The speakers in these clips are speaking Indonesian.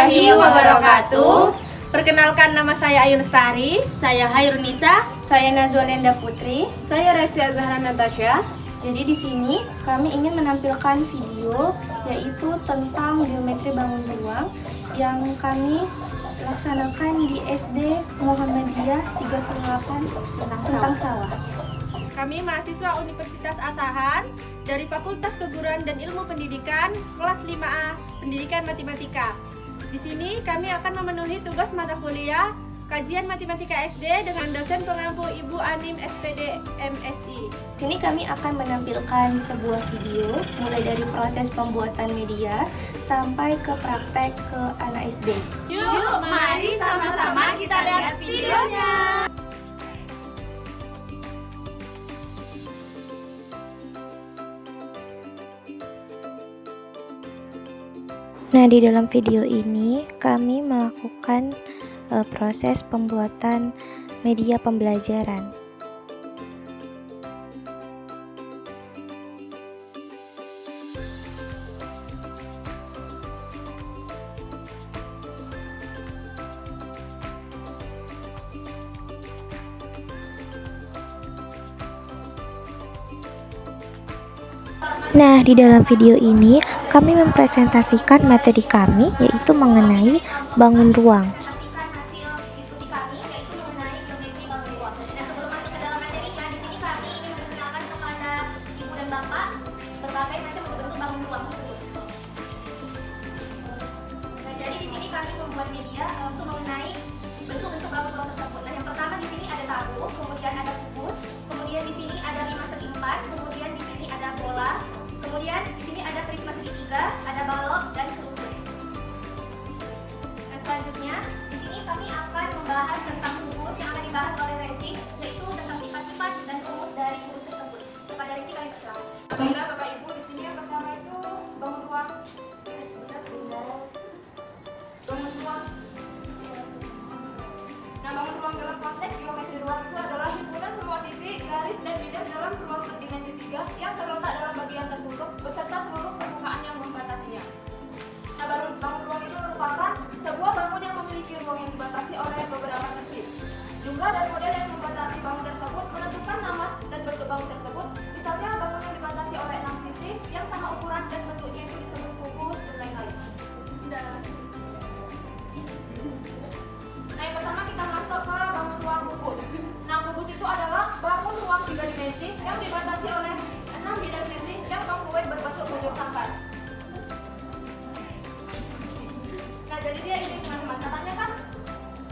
warahmatullahi wabarakatuh. Perkenalkan, nama saya Ayu Lestari. Saya Hairunisa. Saya Nazwalenda Putri. Saya Resia Zahra Natasha. Jadi di sini kami ingin menampilkan video yaitu tentang geometri bangun ruang yang kami laksanakan di SD Muhammadiyah 38 tentang sawah. Kami mahasiswa Universitas Asahan dari Fakultas Keguruan dan Ilmu Pendidikan kelas 5A Pendidikan Matematika. Di sini kami akan memenuhi tugas mata kuliah Kajian Matematika SD dengan dosen pengampu Ibu Anim SPD MSI. Di sini kami akan menampilkan sebuah video mulai dari proses pembuatan media sampai ke praktek ke anak SD. Yuk, mari sama-sama kita lihat videonya. Nah, di dalam video ini kami melakukan proses pembuatan media pembelajaran. Nah, di dalam video ini kami mempresentasikan materi kami yaitu mengenai bangun ruang. Berbagai macam bentuk bangun ruang tersebut. Nah, jadi di sini kami membuat media untuk mengenai bentuk-bentuk bangun ruang tersebut. Nah, yang pertama di sini ada tahu, kemudian ada kubus, kemudian di sini ada 5/4, kemudian di sini ada bola, kemudian di sini ada prisma segitiga, ada balok dan kerubuk. Nah, selanjutnya di sini kami akan membahas tentang kubus yang akan dibahas oleh Resi, yaitu tentang sifat-sifat dan rumus dari kubus tersebut. Kepada Resi kami persilakan. Baiklah Bapak Ibu, di sini yang pertama itu bangun ruang. Bangun ruang. Nah, bangun ruang dalam konteks geometri ruang itu adalah himpunan semua titik, garis dan bidang dalam ruang berdimensi 3 yang terletak dalam bagian tertutup beserta seluruh permukaan yang membatasinya. Nah, bangun ruang itu merupakan sebuah bangun yang memiliki ruang yang dibatasi oleh beberapa sisi. Jumlah dan model yang membatasi bangun tersebut menentukan nama dan bentuk bangun tersebut. Misalnya bangun yang dibatasi oleh 6 sisi yang sama ukuran dan bentuknya itu disebut kubus dan lain-lain. Nah, yang pertama kita masuk ke bangun ruang kubus. Nah, kubus itu adalah bangun ruang 3 dimensi yang dibatasi oleh 6 bidang sisi yang kongruent berbentuk bujur sangkar. Nah, jadi dia ini teman-teman, katanya kan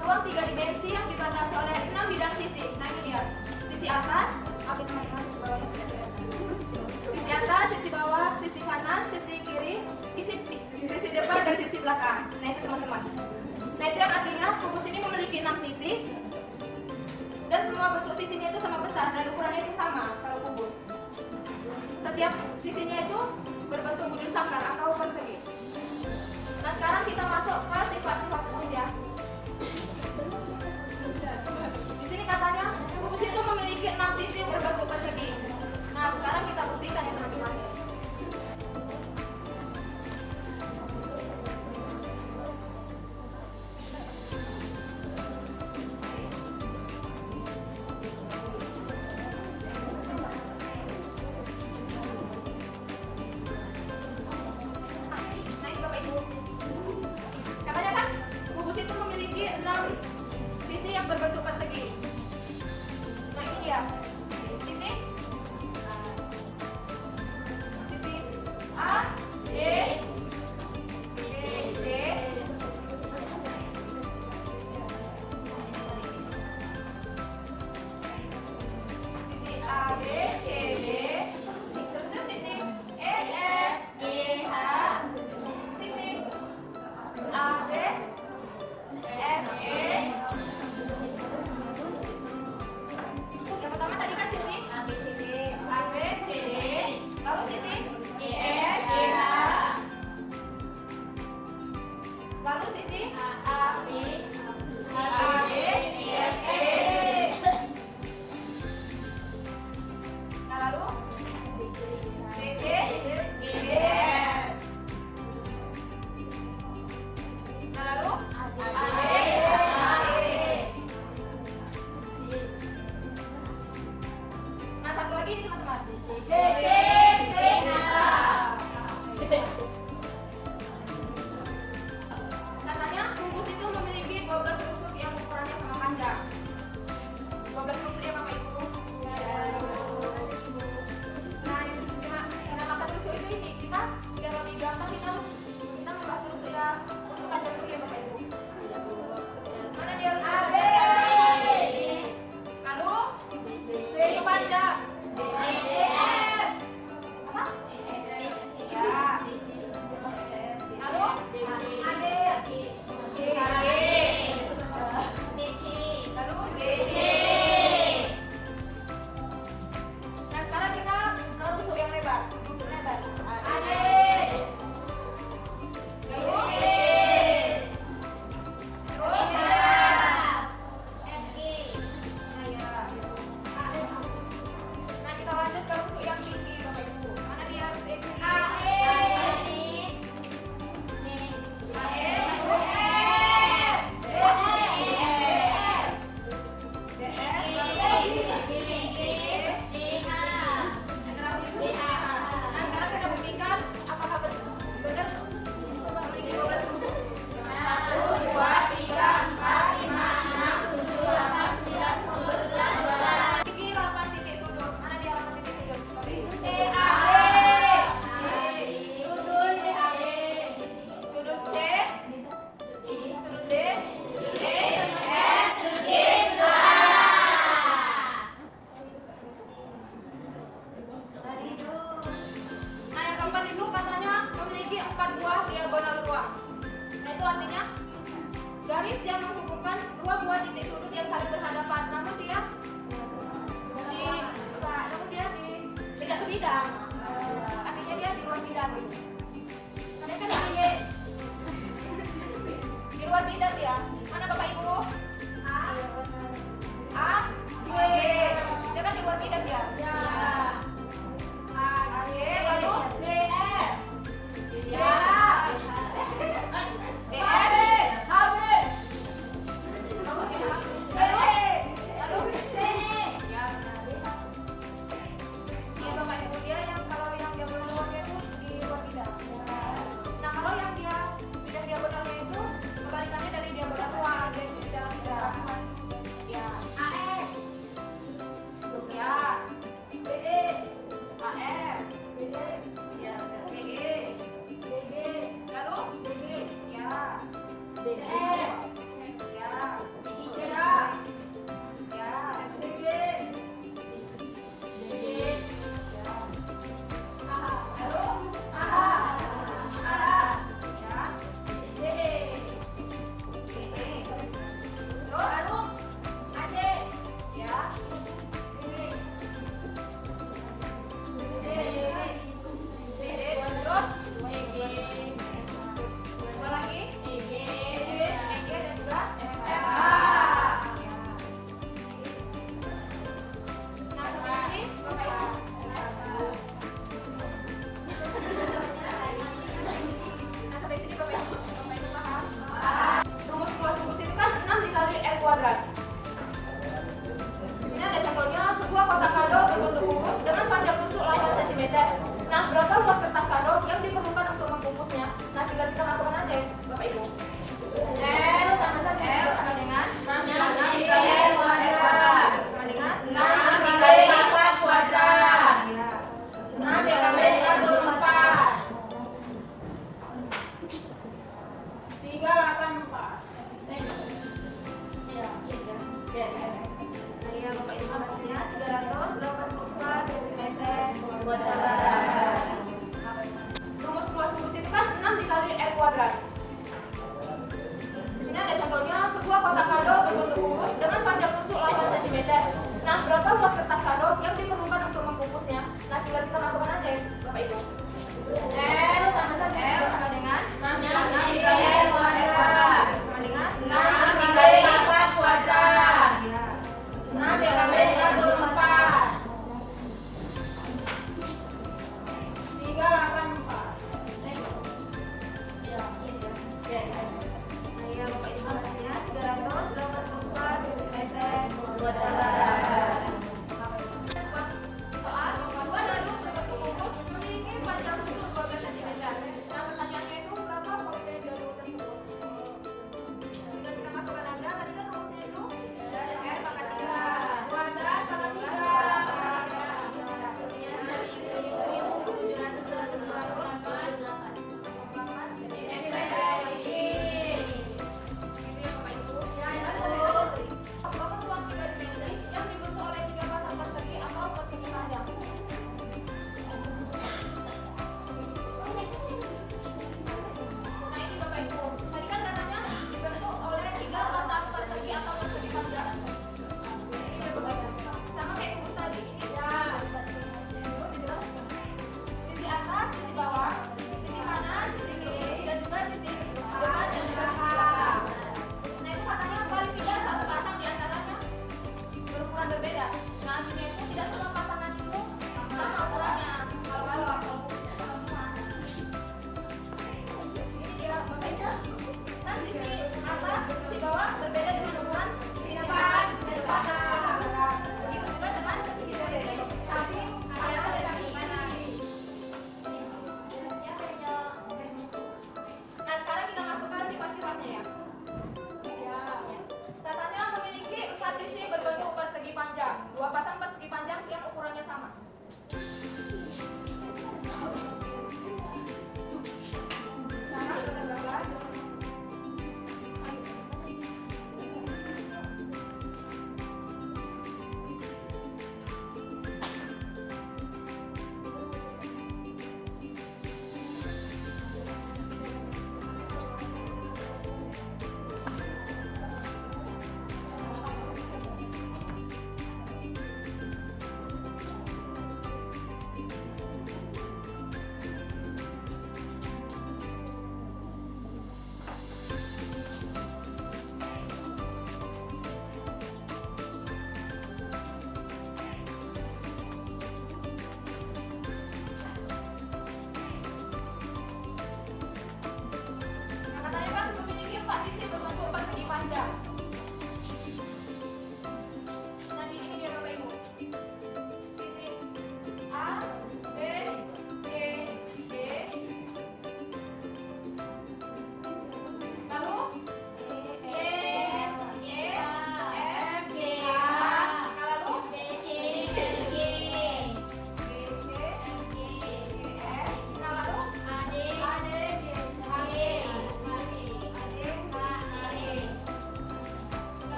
ruang 3 dimensi yang dibatasi oleh 6 bidang sisi. Nah, ini dia. Sisi atas, apa teman-teman? Sisi atas, sisi bawah, sisi kanan, sisi kiri, sisi depan dan sisi belakang. Nah, itu teman-teman. Nah, itu yang artinya kubus ini memiliki 6 sisi dan semua bentuk sisinya itu sama besar dan ukurannya itu sama kalau kubus. Setiap sisinya itu berbentuk bujur sangkar atau persegi. Nah, sekarang kita masuk ke sifat-sifat kubus ya. Di sini katanya kubus itu memiliki 6 sisi berbentuk persegi. Nah, sekarang kita buktikan ya teman-teman. Nah, ini Bapak Ibu. Katanya kan kubus itu memiliki 6 sisi yang berbentuk persegi. Nah, Bagi ini teman-teman. Katanya kubus itu memiliki 12 rusuk yang ukurannya sama panjang. 12 rusuk ya Bapak Ibu. Nah, dinamakan rusuk itu ini kita biar lebih gampang kita membahas rusuk yang rusuk panjang dulu ya Bapak Ibu. Mana dia rusuk panjang? Lalu rusuk panjang. Apa? Ya. Nah sekarang kita ke rusuk yang lebar. Rusuk lebar. Nah kita lanjut ke rusuk yang tinggi Bapak Ibu. Mana dia rusuk yang tinggi? Sekarang kita buktikan apakah benar memiliki 12 rusuk. 1, 2, 3, 4, 5, 6, 7, 8, 9, 10, 11, 12. Tinggi 8 titik sudut. Mana dia 8 titik sudut? Sudut C. Sudut D. Nah yang keempat itu katanya memiliki 4 buah diagonal ruang. Nah itu artinya garis yang menghubungkan 2 buah titik sudut yang saling berhadapan. Namun dia tidak sebidang. Artinya dia di luar bidang gitu. Karena kan di luar bidang dia. Mana Bapak Ibu? A, B. Dia kan di luar bidang dia. A, B, lalu D, F. Ya. D, F. Lalu C, E. Ya. Ini Bapak Ibu dia yang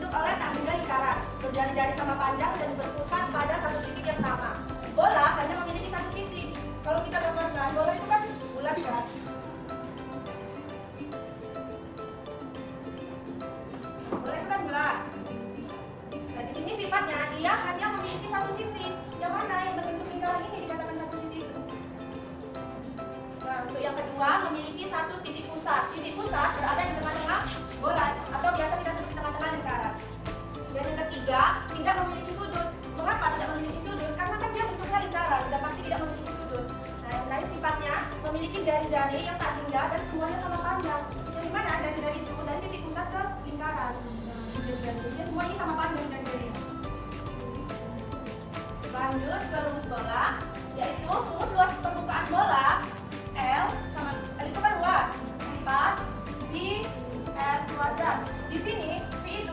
ditutup oleh tangga lingkaran, berjari-jari sama panjang dan berpusat pada satu titik yang sama. Bola hanya memiliki satu sisi. Kalau kita gambarkan, bola itu kan bulat kan? Bola itu kan bulat. Nah, di sini sifatnya dia hanya memiliki satu sisi. Yang mana yang berbentuk lingkaran ini dikatakan satu sisi itu. Nah, untuk yang kedua memiliki satu titik pusat. Titik pusat berada di tengah-tengah bola atau biasa kita sebut tengah-tengah lingkaran. Dan yang ketiga tidak memiliki sudut. Mengapa tidak memiliki sudut? Karena kan dia bentuknya lingkaran, sudah pasti tidak memiliki sudut. Nah, yang lain sifatnya memiliki jari-jari yang tak hingga dan semuanya sama panjang. Jadi mana jari-jari itu dan titik pusat ke lingkaran. Jadi semua ini sama panjang jari-jari. Lanjut ke rumus bola, yaitu rumus luas permukaan bola L sama L itu kan luas 4 pi R kuadrat. Di sini pi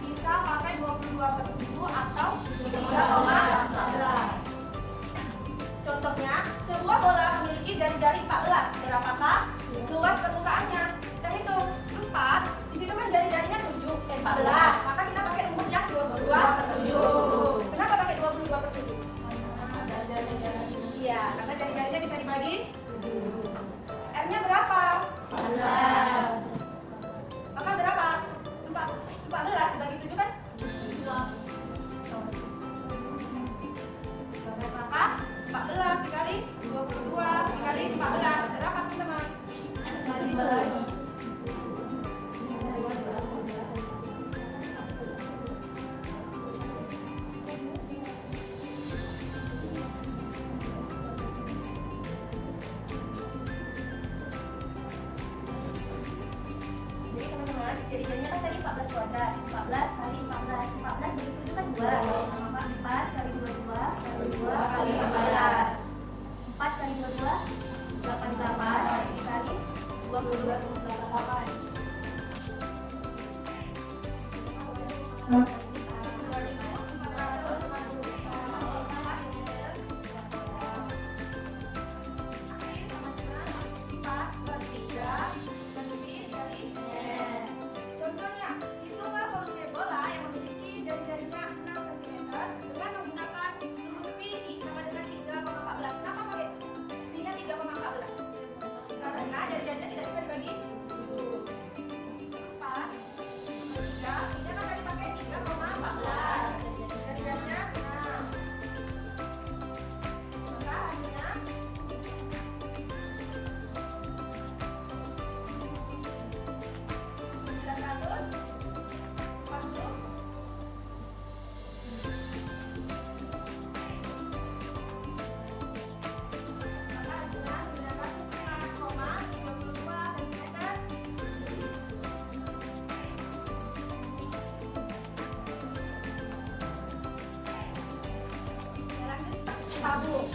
bisa pakai 22/7 atau 3,11. Contohnya, sebuah bola memiliki jari-jari 14. Berapakah luas permukaannya? Kita hitung 4. Di situ kan jari-jarinya 14. Maka kita pakai rumus yang 22/7. Kenapa pakai 22/7? Iya, karena jari-jarinya bisa dibagi 7. R-nya berapa? 14. Maka berapa? 14 dibagi 7 kan? 2. Maka 14 dikali 22 dikali 14 berapa teman-teman? 15. Jari-jarinya kan tadi 14 kuadrat, 14 kali 14, 14 bagi 7 kan 2, maka 4 kali 22 kali 14, 4 kali 22 88 dikali 28.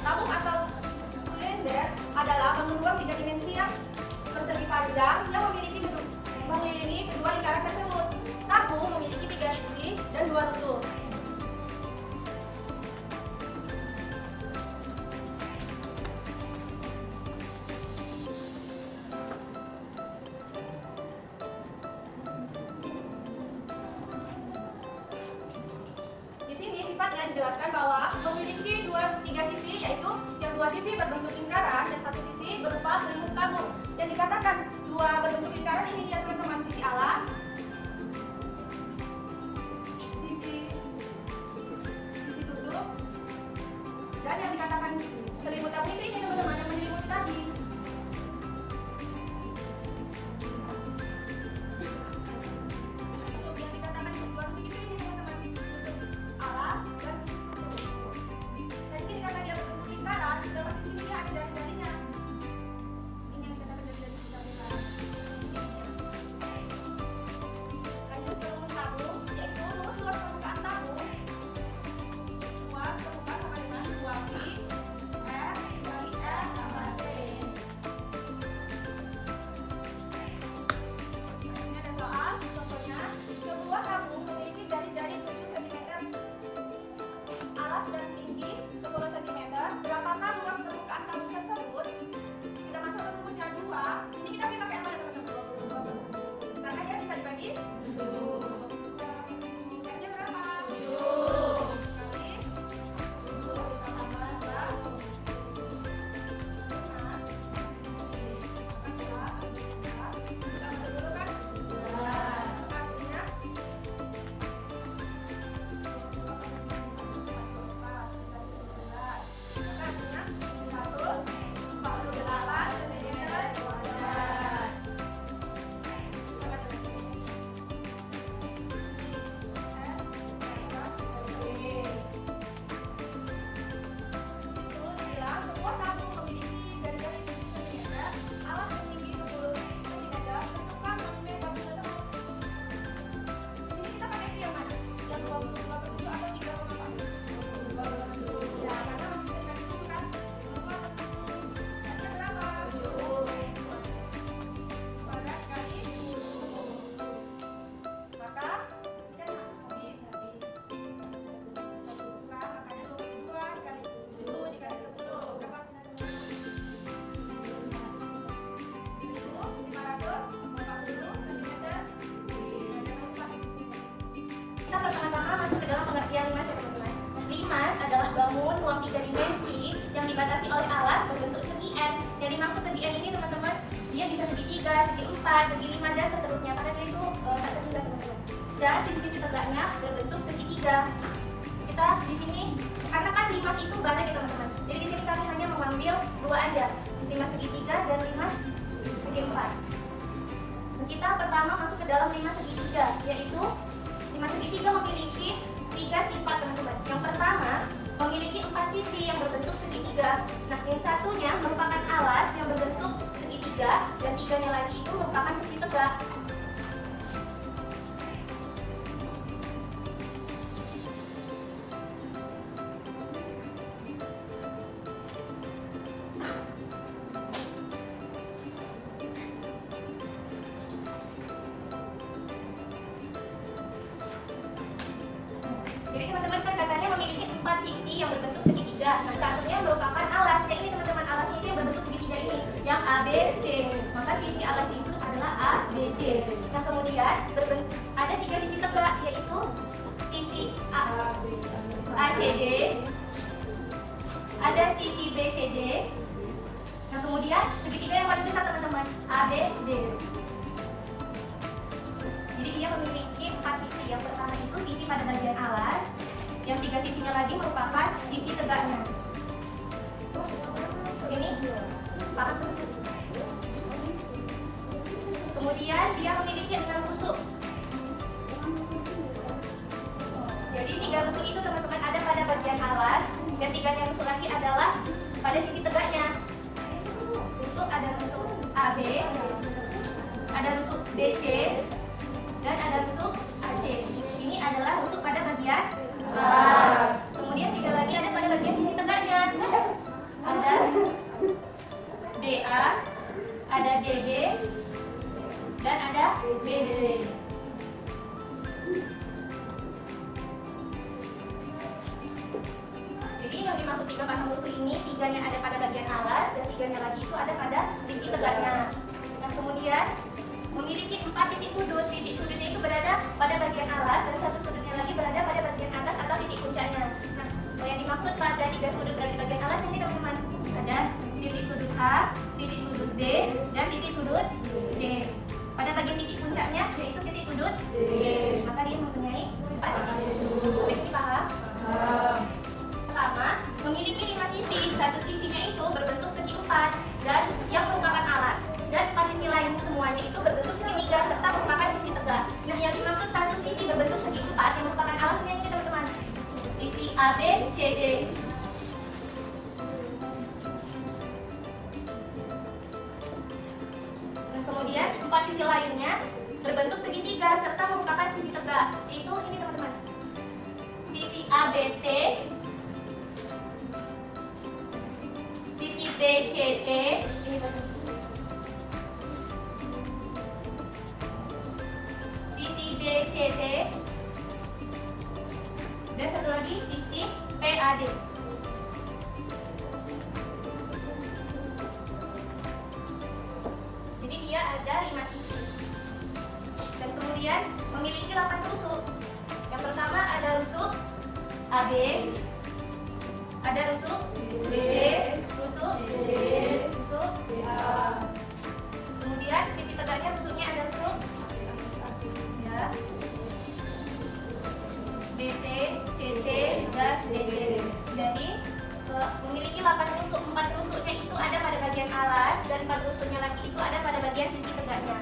Tabung atau silinder adalah bangun ruang 3 dimensi yang persegi panjang yang memiliki mengelilingi kedua lingkaran tersebut. Tabung memiliki 3 sisi dan 2 tutup. Di sini sifatnya dijelaskan bahwa memiliki 3 sisi, yaitu yang 2 sisi berbentuk lingkaran dan 1 sisi berupa selimut tabung. Yang dikatakan 2 berbentuk lingkaran ini dia teman-teman, sisi alas, sisi tutup, dan yang dikatakan selimut tabung ini teman-teman yang menyelimuti tadi. Yang dikatakan 2 sisi ini teman-teman, alas dan karena dia berbentuk lingkaran, dalam sini dia ada jari-jarinya. Ini yang dikatakan jari-jari lingkaran. limas adalah bangun ruang 3 dimensi yang dibatasi oleh alas berbentuk segi N. Yang dimaksud segi N ini teman-teman, dia bisa segi 3, segi 4, segi 5 dan seterusnya karena dia itu tak terhingga teman-teman. Dan sisi-sisi tegaknya berbentuk segitiga. Kita di sini karena kan limas itu banyak ya teman-teman. Jadi di sini kami hanya mengambil 2 aja, limas segitiga dan limas segi 4. Kita pertama masuk ke dalam limas segitiga, yaitu limas segitiga memiliki 3 sifat teman-teman. Yang pertama memiliki 4 sisi yang berbentuk segitiga. Nah, yang satunya merupakan alas yang berbentuk segitiga dan 3-nya lagi itu merupakan sisi tegak. Jadi teman-teman kan katanya memiliki 4 sisi yang berbentuk segitiga. Nah, satunya merupakan alas. Yang ini teman-teman, alasnya itu yang berbentuk segitiga ini, yang ABC. Maka sisi alas itu adalah ABC. Nah, kemudian ada 3 sisi tegak, yaitu sisi ACD, ada sisi BCD. Nah, kemudian segitiga yang paling besar teman-teman, ABD. Jadi dia memiliki 4 sisi. Yang pertama itu sisi pada bagian alas, yang 3 sisinya lagi merupakan sisi tegaknya. Sini, paham? Kemudian dia memiliki 6 rusuk. Jadi 3 rusuk itu teman-teman ada pada bagian alas, dan 3-nya rusuk lagi adalah pada sisi tegaknya. Rusuk ada rusuk AB, ada rusuk BC, dan ada rusuk AC. Ini adalah rusuk pada bagian alas. Kemudian 3 lagi ada pada bagian sisi tegaknya. Ada DA, ada DB, dan ada BD. Jadi yang dimaksud 3 pasang rusuk ini, 3-nya ada pada bagian alas dan 3-nya lagi itu ada pada sisi tegaknya. Nah, kemudian memiliki 4 titik sudut. Titik sudutnya itu berada pada bagian alas dan 1 sudutnya lagi berada pada bagian atas atau titik puncaknya. Nah, yang dimaksud pada 3 sudut berada di bagian alas ini teman-teman, ada titik sudut A, titik sudut B, dan titik sudut C. Pada bagian titik puncaknya yaitu titik sudut D. Maka dia mempunyai 4 titik sudut. Sampai sini paham? Pertama, memiliki 5 sisi. 1 sisinya itu berbentuk segi 4 dan yang merupakan alas. Dan 4 sisi lain semuanya itu berbentuk segitiga serta merupakan sisi tegak. Nah, yang dimaksud 1 sisi berbentuk segi 4 yang merupakan alasnya ini teman-teman, sisi ABCD. Nah, kemudian 4 sisi lainnya berbentuk segitiga serta merupakan sisi tegak. Itu ini teman-teman, sisi ABT, sisi BCD, ini teman-teman, DCD, dan satu lagi sisi PAD. Jadi dia ada 5 sisi dan kemudian memiliki 8 rusuk. Yang pertama ada rusuk AB, ada rusuk BC, rusuk D, rusuk BA. Kemudian sisi tegaknya rusuknya ada rusuk BT, CT, dan DD. Jadi memiliki 8 rusuk. 4 rusuknya itu ada pada bagian alas dan 4 rusuknya lagi itu ada pada bagian sisi tegaknya.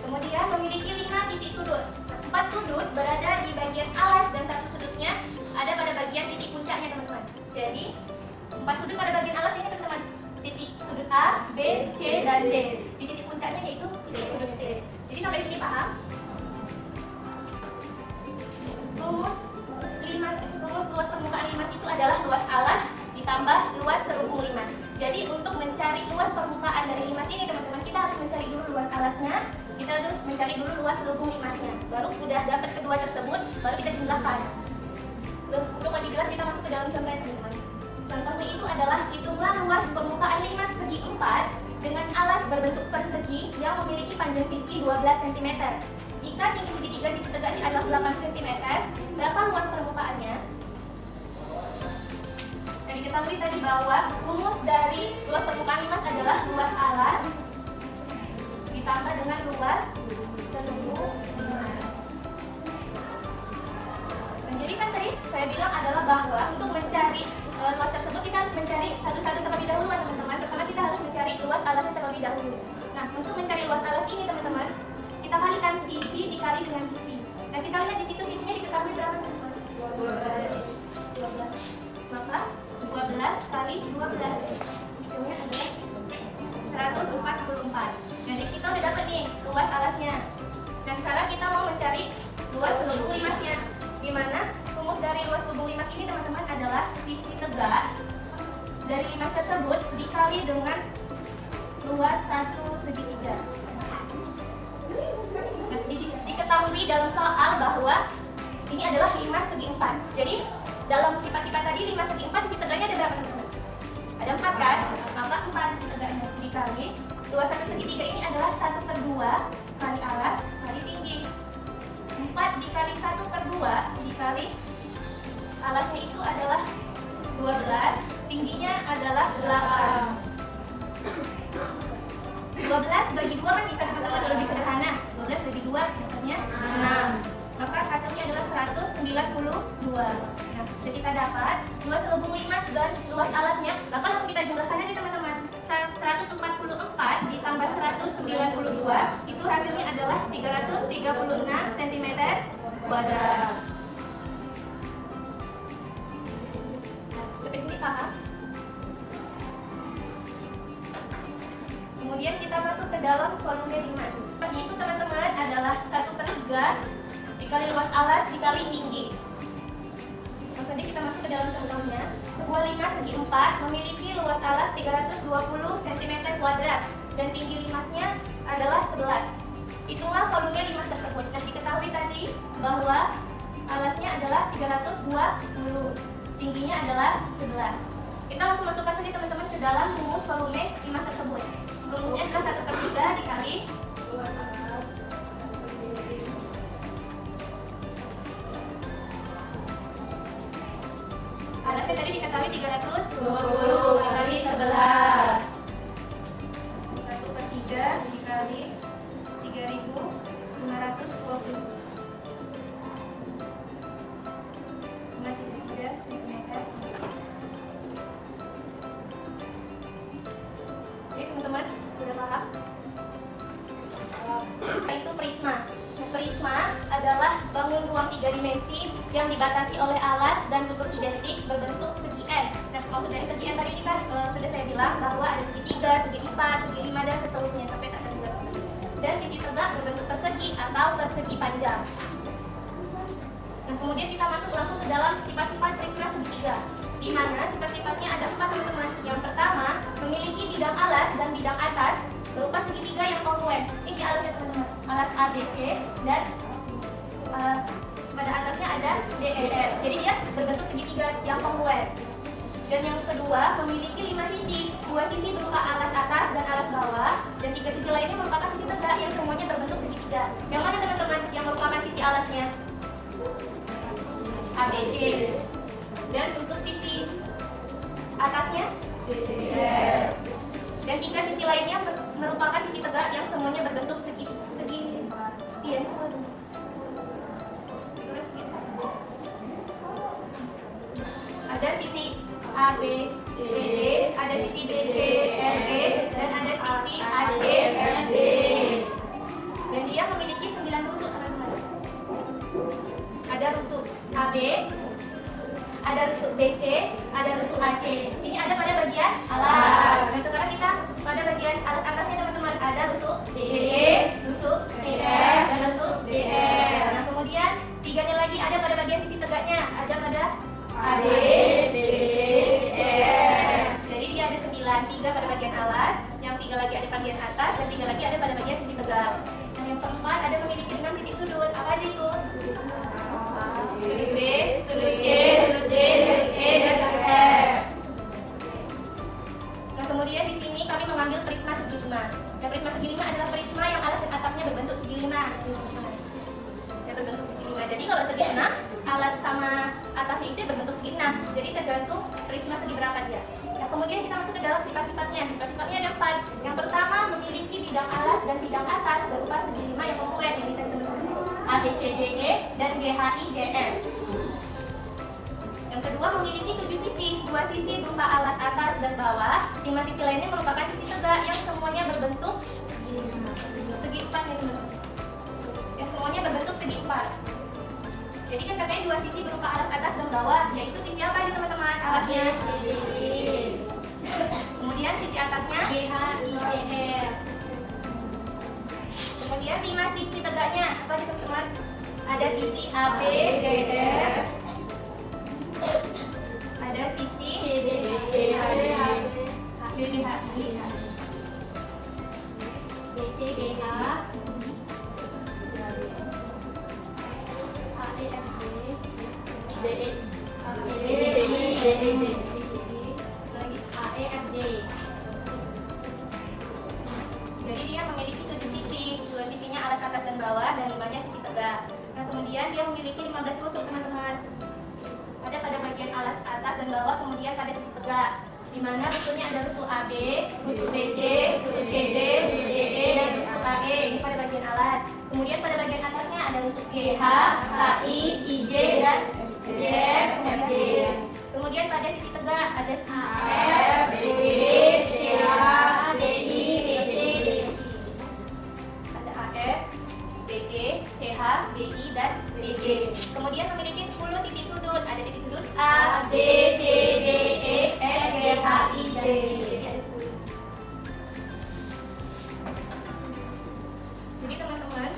Kemudian memiliki 5 titik sudut. 4 sudut berada di bagian alas dan 1 sudutnya ada pada bagian titik puncaknya teman-teman. Jadi 4 sudut pada bagian alas ini teman-teman, titik sudut A, B, C, dan D. Di titik puncaknya yaitu titik sudut D. Jadi sampai sini paham? Rumus luas permukaan limas itu adalah luas alas ditambah luas serubung limas. Jadi untuk mencari luas permukaan dari limas ini teman-teman, kita harus mencari dulu luas alasnya, kita harus mencari dulu luas serubung limasnya. Baru udah dapat kedua tersebut, baru kita jumlahkan. Untuk lebih jelas kita masuk ke dalam contohnya teman-teman. Contohnya itu adalah hitunglah luas permukaan limas segi 4 dengan alas berbentuk persegi yang memiliki panjang sisi 12 cm. Jika tinggi segitiga sisi tegaknya adalah 8 cm, berapa luas permukaannya? diketahui tadi bahwa rumus dari luas permukaan limas adalah luas alas ditambah dengan luas seluruh limas. Nah, jadi kan tadi saya bilang adalah bahwa untuk mencari luas tersebut kita harus mencari satu-satu terlebih dahulu, teman-teman. Pertama kita harus mencari luas alasnya terlebih dahulu. Nah, untuk mencari luas alas ini, teman-teman, kita kalikan sisi dikali dengan sisi. Nah, kita lihat di situ sisinya diketahui berapa, teman-teman? 12. Maka 12 kali 12 hasilnya adalah 144. Jadi kita udah dapat nih luas alasnya. Nah, sekarang kita mau mencari luas lubung limasnya. Di mana rumus dari luas lubung limas ini, teman-teman, adalah sisi tegak dari limas tersebut dikali dengan luas satu segitiga. Nah, diketahui dalam soal bahwa ini adalah limas segi 4. Jadi dalam sifat-sifat tadi limas segi 4 sisi tegaknya ada berapa, teman-teman? Ada 4 kan? Maka 4 sisi tegaknya dikali luas satu segitiga ini adalah 1/2 kali alas kali tinggi. 4 dikali 1/2 dikali alasnya itu adalah 12, tingginya adalah 8. 12 bagi 2 kan bisa, teman-teman, lebih sederhana. 12 bagi 2 dapatnya 6. Maka hasilnya adalah 192. Nah, jadi kita dapat luas lubung limas dan luas alasnya. Maka langsung kita jumlahkan aja, teman-teman. 144 ditambah 192 itu hasilnya adalah 336 cm². Sampai sini paham? Kemudian kita masuk ke dalam volume limas. Itu, teman-teman, adalah 1/3 dikali luas alas dikali tinggi. Langsung aja kita masuk ke dalam contohnya. Sebuah limas segi 4 memiliki luas alas 320 cm² dan tinggi limasnya adalah 11. Hitunglah volume limas tersebut. Dan diketahui tadi bahwa alasnya adalah 320, tingginya adalah 11. Kita langsung masukkan saja, teman-teman, ke dalam rumus volume limas tersebut. Rumusnya adalah 1/3 dikali alasnya tadi diketahui 320 dikali 11. 1/3 dikali 3.520. 5,3 cm. Oke, teman-teman, sudah paham? Itu prisma. Prisma adalah bangun ruang 3 dimensi yang dibatasi oleh alas dan tutup identik berbentuk segi N. Nah, maksud dari segi N tadi ini kan sudah saya bilang bahwa ada segi 3, segi 4, segi 5, dan seterusnya sampai tak terhingga. Dan sisi tegak berbentuk persegi atau persegi panjang. Nah, kemudian kita masuk langsung ke dalam sifat-sifat prisma segitiga, di mana sifat-sifatnya ada 4, teman-teman. Yang pertama, memiliki bidang alas dan bidang atas berupa segitiga yang kongruen. Ini alasnya, teman-teman, alas ABC, dan pada atasnya ada DEF. Jadi dia berbentuk segitiga yang kongruen. Dan yang kedua, memiliki 5 sisi. 2 sisi berupa alas atas dan alas bawah, dan 3 sisi lainnya merupakan sisi tegak yang semuanya berbentuk segitiga. Yang mana, teman-teman, yang merupakan sisi alasnya? ABC. Dan untuk sisi atasnya DEF. Dan 3 sisi lainnya merupakan sisi tegak yang semuanya berbentuk segi. Iya, ini semua. Ada sisi A, B, D, ada sisi B, C, F, E, dan ada sisi A, C, F, D. Dan dia memiliki 9 rusuk, teman-teman. Ada rusuk AB, ada rusuk BC, ada rusuk AC. Ini ada pada bagian alas. Nah, sekarang kita pada bagian alas atasnya, teman-teman. Ada rusuk DE, rusuk DF, dan rusuk DF. Nah, kemudian 3-nya lagi ada pada bagian sisi tegaknya. Ada pada AD, BD, F. Jadi dia ada 9, 3 pada bagian alas, yang 3 lagi ada bagian atas, dan 3 lagi ada pada bagian sisi tegak. Nah, yang keempat ada memiliki 6 titik sudut. Apa aja itu? Sudut B, sudut C, sudut D, sudut E, dan sudut F. Nah, kemudian di sini kami mengambil prisma segi 5. Nah, prisma segi 5 adalah prisma yang alas dan atapnya berbentuk segi 5. Yang berbentuk segi 5. Jadi kalau segi 6, alas sama atasnya itu berbentuk segi 6. Jadi tergantung prisma segi berapa dia. Nah, kemudian kita masuk ke dalam sifat-sifatnya. Sifat-sifatnya ada 4. Yang pertama memiliki bidang alas dan bidang atas berupa segi 5 yang kongruen, yang kita teman-teman A, B, C, D, E dan G, H, I, J, M. Yang kedua memiliki 7 sisi, 2 sisi berupa alas atas dan bawah, 5 sisi lainnya merupakan sisi tegak yang semuanya berbentuk segi 4 ya teman-teman. Yang semuanya berbentuk segi 4. Jadi kan katanya 2 sisi berupa alas atas dan bawah, yaitu sisi apa aja teman-teman? Alasnya kemudian sisi atasnya G, H, I, J, M. Kemudian 5 sisi tegaknya apa aja teman-teman? Ada sisi A, B, D, F. Ada sisi C, D, H, I, B, C, D, H, Jadi dia memiliki 7 sisi, 2 sisinya alas atas dan bawah dan 5-nya sisi tegak. Nah kemudian dia memiliki 15 rusuk teman-teman. Ada pada bagian alas atas dan bawah, kemudian pada sisi tegak. Di mana rusuknya ada rusuk AB, rusuk BC, rusuk CD, rusuk DE, dan rusuk AE. Ini pada bagian alas. Kemudian pada bagian atasnya ada rusuk GH, HI, IJ, dan JF, MD. Kemudian pada sisi tegak ada AF, BG, CH, DI, DJ, DI. Ada AF, BG, CH, DI, dan DJ. Kemudian memiliki 10 titik sudut. Ada titik sudut A, B, C, D, E, F, G, H, I, J. Jadi ada 10. Jadi teman-teman,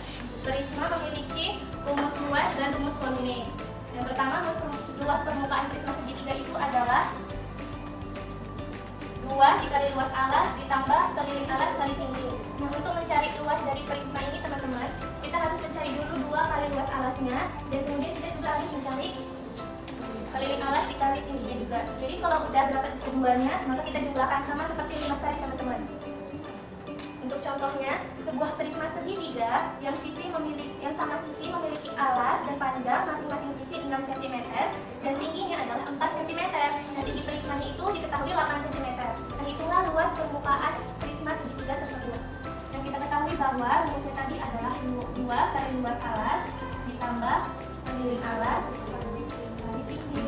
prisma memiliki rumus luas dan rumus volume. Yang pertama, luas permukaan prisma segitiga itu adalah 2 dikali luas alas ditambah keliling alas kali tinggi. Nah, untuk mencari luas dari prisma ini teman-teman, kita harus mencari dulu 2 kali luas alasnya, dan kemudian kita juga harus mencari keliling alas dikali tingginya juga. Jadi kalau udah dapat keduanya, maka kita jumlahkan sama seperti rumus tadi teman-teman. Untuk contohnya, sebuah prisma segitiga yang sama sisi memiliki alas dan panjang masing-masing sisi 6 cm dan tingginya adalah 4 cm. Nah, tinggi prismanya itu diketahui 8 cm. Nah, itulah luas permukaan prisma segitiga tersebut. Yang kita ketahui bahwa rumusnya tadi adalah 2 kali luas alas ditambah keliling alas kali tinggi.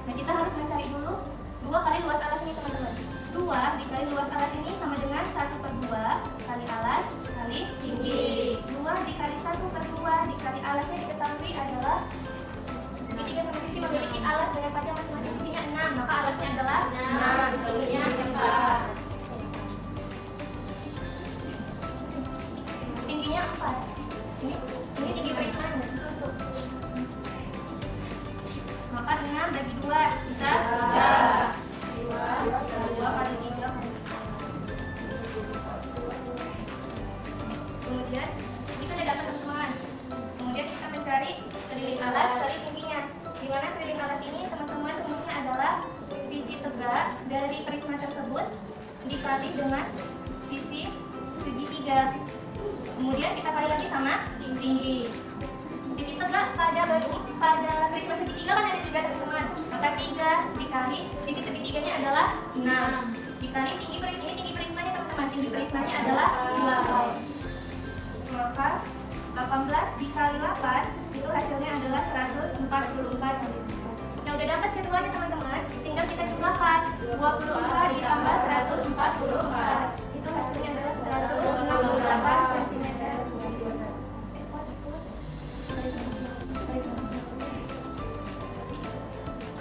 Nah, kita harus mencari dulu 2 kali luas alas ini teman-teman. 2 dikali luas alas ini sama dengan 1/2 kali alas kali tinggi. 2 dikali 1/2 dikali alasnya diketahui adalah segitiga sama sisi memiliki alas dengan panjang masing-masing sisinya 6, maka alasnya adalah 6, tingginya 4. Tingginya 4. Ini tinggi prismanya. Maka 6 bagi 2 sisa 3. 2 kali 3. Kemudian kita sudah dapat teman-teman. Kemudian kita mencari keliling alas kali tingginya. Di mana keliling alas ini teman-teman rumusnya adalah sisi tegak dari prisma tersebut dikali dengan sisi segitiga. Kemudian kita kali lagi sama tinggi. Sisi tegak pada prisma segitiga kan ada 3 teman-teman. Maka 3 dikali sisi segitiganya adalah 6 dikali tinggi prismanya teman-teman. Tinggi prismanya adalah 8. Maka 18 dikali 8 itu hasilnya adalah 144 cm. Nah, udah dapat keduanya teman-teman. Tinggal kita jumlahkan 24 ditambah 144. Itu hasilnya adalah 168 cm.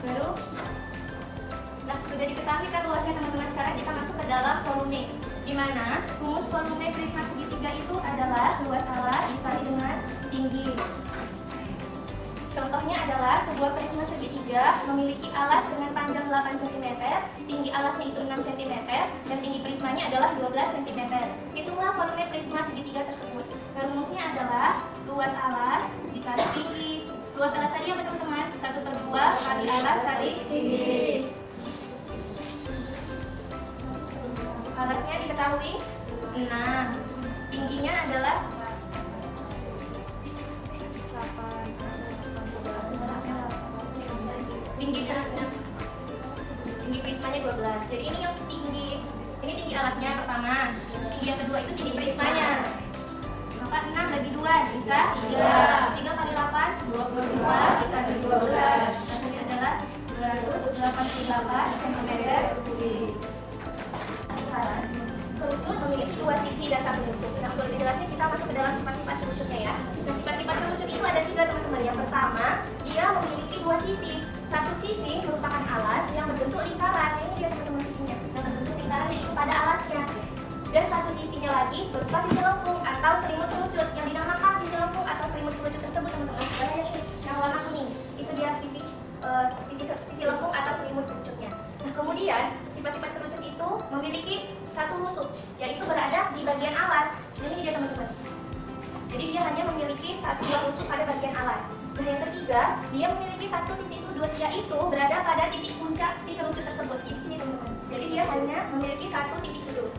Baru, nah sudah diketahui kan luasnya teman-teman. Sekarang kita masuk ke dalam volume, di mana rumus volume prisma segitiga itu adalah luas alas dikali dengan tinggi. Contohnya adalah sebuah prisma segitiga memiliki alas dengan panjang 8 cm, tinggi alasnya itu 6 cm, dan tinggi prismanya adalah 12 cm. Itulah volume prisma segitiga tersebut. Nah, rumusnya adalah luas alas dikali tinggi. Luas alas tadi apa teman-teman? 1/2 kali alas kali tinggi. Alasnya diketahui 6. Tingginya adalah 8. Tinggi Jadi ini yang tinggi, ini tinggi alasnya yang pertama. Tinggi yang kedua itu tinggi prismanya. Maka 6 bagi 2 bisa 3. 3 kali 8 22 dikali 12. Hasilnya adalah 288 cm kubik. Sekarang kerucut memiliki 2 sisi dan 1 musuh. Nah, untuk lebih jelasnya kita masuk ke dalam sifat-sifat kerucutnya ya. Nah, sifat-sifat kerucut itu ada 3 teman-teman. Yang pertama, dia memiliki 2 sisi. Satu sisi merupakan alas yang berbentuk lingkaran. Ini dia teman-teman sisinya. Yang berbentuk lingkaran yaitu pada alasnya. Dan satu sisinya lagi berupa sisi lengkung atau selimut kerucut yang dinamakan sisi lengkung atau selimut kerucut tersebut teman-teman. Dan yang ini, yang warna kuning, itu dia sisi lengkung atau selimut kerucutnya. Nah, kemudian sifat-sifat kerucut itu memiliki satu rusuk, yaitu berada di bagian alas. Nah, ini dia teman-teman. Jadi dia hanya memiliki satu buah rusuk pada bagian alas. Nah, yang ketiga, dia memiliki satu titik sudut, yaitu berada pada titik puncak si kerucut tersebut. Di sini teman-teman. Jadi dia hanya memiliki satu titik sudut.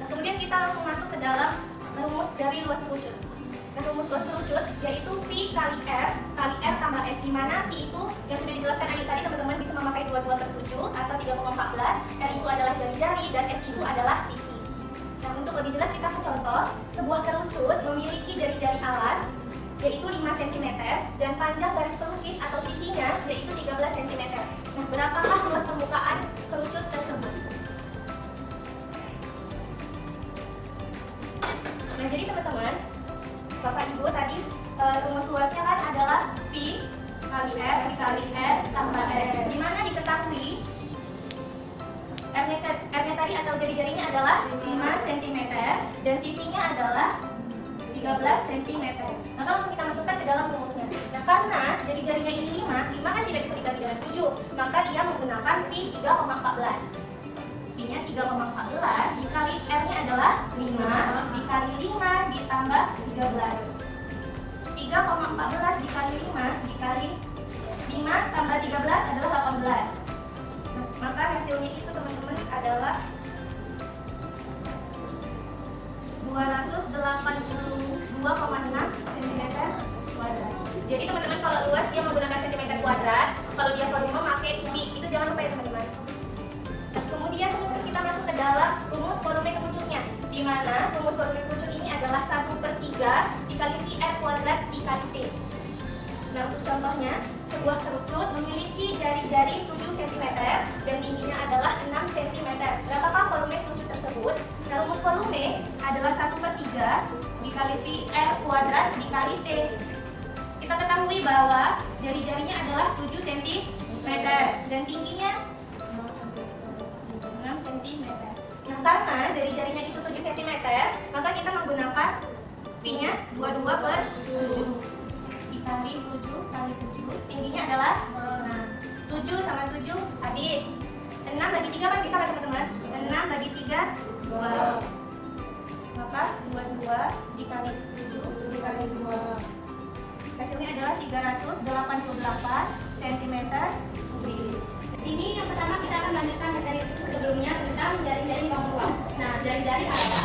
Nah, kemudian kita langsung masuk ke dalam rumus dari luas kerucut. Nah, rumus luas kerucut yaitu V kali R tambah S, di mana V itu yang sudah dijelaskan Ayu tadi, teman-teman bisa memakai 22/7 atau 3,14. R itu adalah jari-jari dan S itu adalah sisi. Nah, untuk lebih jelas kita contoh, sebuah kerucut memiliki jari-jari alas yaitu 5 cm dan panjang garis pelukis atau sisinya yaitu 13 cm. Nah, berapakah luas permukaan kerucut tersebut? Nah, jadi teman-teman, Bapak Ibu tadi rumus luasnya kan adalah V kali R dikali R tambah S, di mana diketahui R-nya tadi atau jari-jarinya adalah 5 cm dan sisinya adalah 13 cm. Maka langsung kita masukkan ke dalam rumusnya. Nah, karena jari-jarinya ini 5 kan tidak bisa dibagi dengan 7, maka ia menggunakan V 3,14. V-nya 3,14 dikali R-nya adalah 5 dikali 5 ditambah 13. 3,14 dikali 5 dikali 5 tambah 13 adalah 18. Nah, maka hasilnya itu teman-teman adalah 282,6 cm kuadrat. Jadi teman-teman kalau luas dia menggunakan cm kuadrat, kalau dia volume pakai V, itu jangan lupa ya teman-teman. Kemudian kita masuk ke dalam rumus volume kerucutnya, di mana rumus volume kerucut ini adalah 1/3 dikali VR kuadrat dikali T. Nah, untuk contohnya, sebuah kerucut memiliki jari-jari 7 cm dan tingginya adalah 6 cm. Berapakah volume kerucut tersebut? Nah, rumus volume adalah 1/3 dikali VR kuadrat dikali T. Kita ketahui bahwa jari-jarinya adalah 7 cm dan tingginya 6 cm. Nah, karena jari-jarinya itu 7 cm, maka kita menggunakan V-nya 22/7 dikali 7 kali 7. Tingginya adalah 7 sama 7 habis. 6 bagi 3 kan bisa kan teman-teman? 6 bagi 3 2. Maka 22 dikali 7 dikali 2. Hasilnya adalah 388 cm kubik. Sini yang pertama kita akan lanjutkan materi sebelumnya tentang jaring-jaring bangun ruang. Nah, jaring-jaring adalah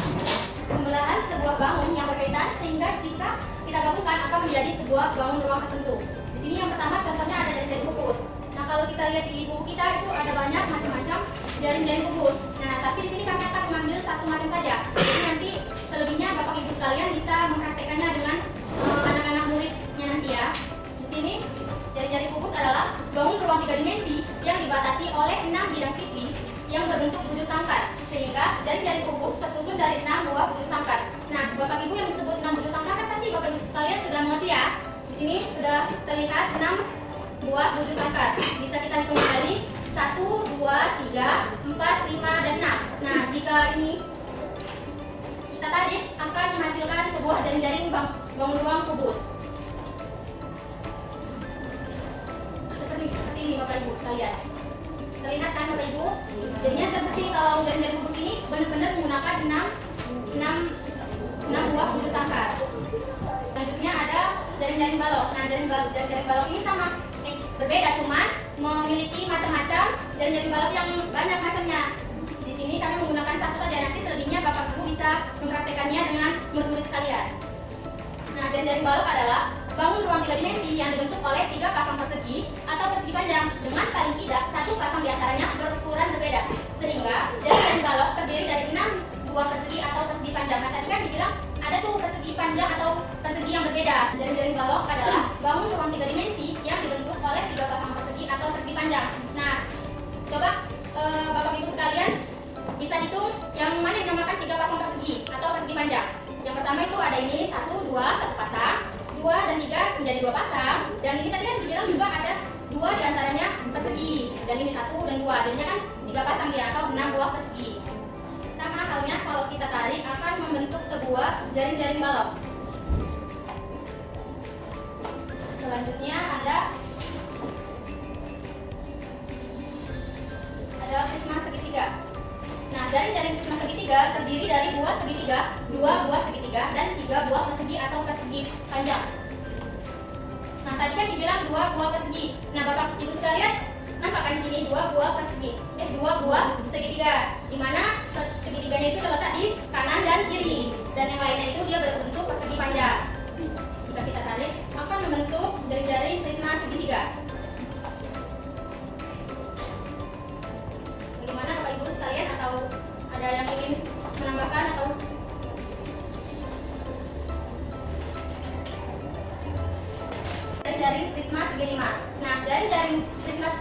pembelahan sebuah bangun yang berkaitan sehingga jika kita gabungkan akan menjadi sebuah bangun ruang tertentu. Di sini yang pertama contohnya ada jaring-jaring pupus. Nah, kalau kita lihat di buku kita itu ada banyak macam-macam jaring-jaring pupus. Nah, tapi di sini kami akan mengambil satu macam saja. Jadi nanti selebihnya Bapak Ibu sekalian bisa mempraktekannya dengan anak-anak muridnya nanti ya. Di sini jaring-jaring pupus adalah bangun ruang 3 dimensi yang dibatasi oleh 6 bidang sisi yang berbentuk bujur sangkar, sehingga jaring-jaring pupus tersusun dari 6 buah bujur sangkar. Nah, Bapak Ibu yang disebut 6 bujur sangkar kan pasti Bapak Ibu sekalian sudah mengerti ya. Di sini sudah terlihat 6 buah bujur sangkar. Bisa kita hitung kembali 1, 2, 3, 4, 5, dan 6. Nah, jika ini kita tarik akan menghasilkan sebuah jaring-jaring bangun ruang kubus. Seperti ini Bapak Ibu sekalian. Terlihat kan Bapak Ibu? Jadinya terbukti kalau jaring-jaring kubus ini benar-benar menggunakan 6 buah bujur sangkar. Selanjutnya ada jaring-jaring balok. Nah, jaring-jaring balok ini sama, berbeda, cuma memiliki macam-macam jaring-jaring balok yang banyak macamnya. Di sini kami menggunakan satu saja, nanti selebihnya Bapak Ibu bisa mempraktekannya dengan murid-murid sekalian. Nah, jaring-jaring balok adalah bangun ruang 3 dimensi yang dibentuk oleh 3 pasang persegi atau persegi panjang dengan paling tidak 1 pasang diantaranya berukuran berbeda, sehingga jaring balok terdiri dari 6 buah persegi atau persegi panjang. Nah, tadi kan dibilang ada tuh persegi panjang atau persegi yang berbeda. Jaring balok adalah bangun ruang 3 dimensi yang dibentuk oleh 3 pasang persegi atau persegi panjang. Nah, coba Bapak Ibu sekalian bisa hitung yang mana yang dinamakan 3 pasang persegi atau persegi panjang. Yang pertama itu ada ini 1, 2, 1 pasang, 2 dan 3 menjadi 2 pasang, dan ini tadi kan dibilang juga ada 2 diantaranya persegi, dan ini 1 dan 2, jadinya kan 3 pasang dia atau 6 buah persegi. Sama halnya kalau kita tarik akan membentuk sebuah jaring-jaring balok. Selanjutnya ada prisma segitiga. Nah, jaring-jaring prisma segitiga terdiri dari 2 segitiga, 2 buah segitiga, dan 3 buah persegi atau persegi panjang. Nah, tadi kan dibilang 2 buah persegi. Nah, Bapak Ibu sekalian, nampak kan di sini 2 buah persegi, 2 buah segitiga, di mana segitiganya itu terletak di kanan dan kiri, dan yang lainnya itu dia berbentuk persegi panjang. Jika kita tarik, akan membentuk jaring-jaring prisma segitiga. Bagaimana Bapak Ibu sekalian, atau ada yang ingin menambahkan atau jaring prisma segi 5. Nah, jaring prisma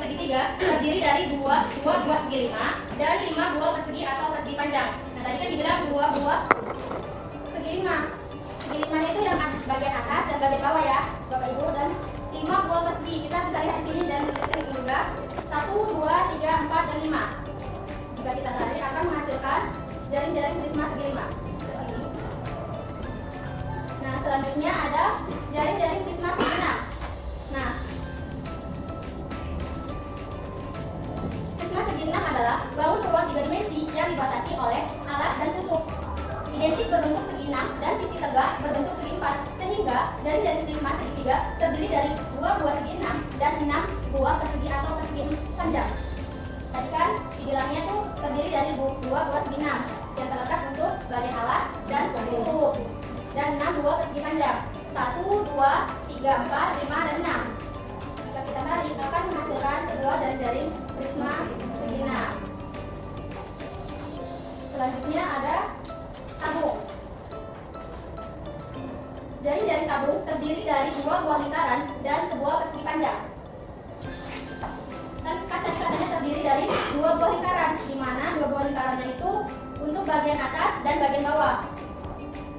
segitiga terdiri dari 2 buah segi 5 dan 5 buah persegi atau persegi panjang. Nah, tadi kan dibilang 2 buah segi 5. Segi 5 itu yang bagian atas dan bagian bawah ya, Bapak Ibu, dan 5 buah persegi. Kita bisa lihat di sini dan bisa lihat juga 1, 2, 3, 4, dan 5. Jika kita tarik akan menghasilkan jaring-jaring prisma segi 5 seperti ini. Nah, selanjutnya ada jaring-jaring prisma segi 6. Nah, prisma segi 6 adalah bangun ruang 3 dimensi yang dibatasi oleh alas dan tutup. Identik berbentuk segi 6 dan sisi tegak berbentuk segi 4, sehingga jaring-jaring prisma segitiga terdiri dari 2 buah segi 6 dan 6 buah persegi atau persegi panjang. Tadi kan dibilangnya tuh terdiri dari 2 buah segi 6 yang terletak untuk bagian alas dan tutup, dan 6 buah persegi panjang, 1, 2, 3, 4, 5, dan 6. Jika kita tarik akan menghasilkan sebuah jaring-jaring prisma segi 6. Selanjutnya ada tabung. Jaring-jaring tabung terdiri dari 2 buah lingkaran dan sebuah persegi panjang. Dan katanya terdiri dari 2 buah lingkaran, di mana 2 buah lingkarannya itu untuk bagian atas dan bagian bawah,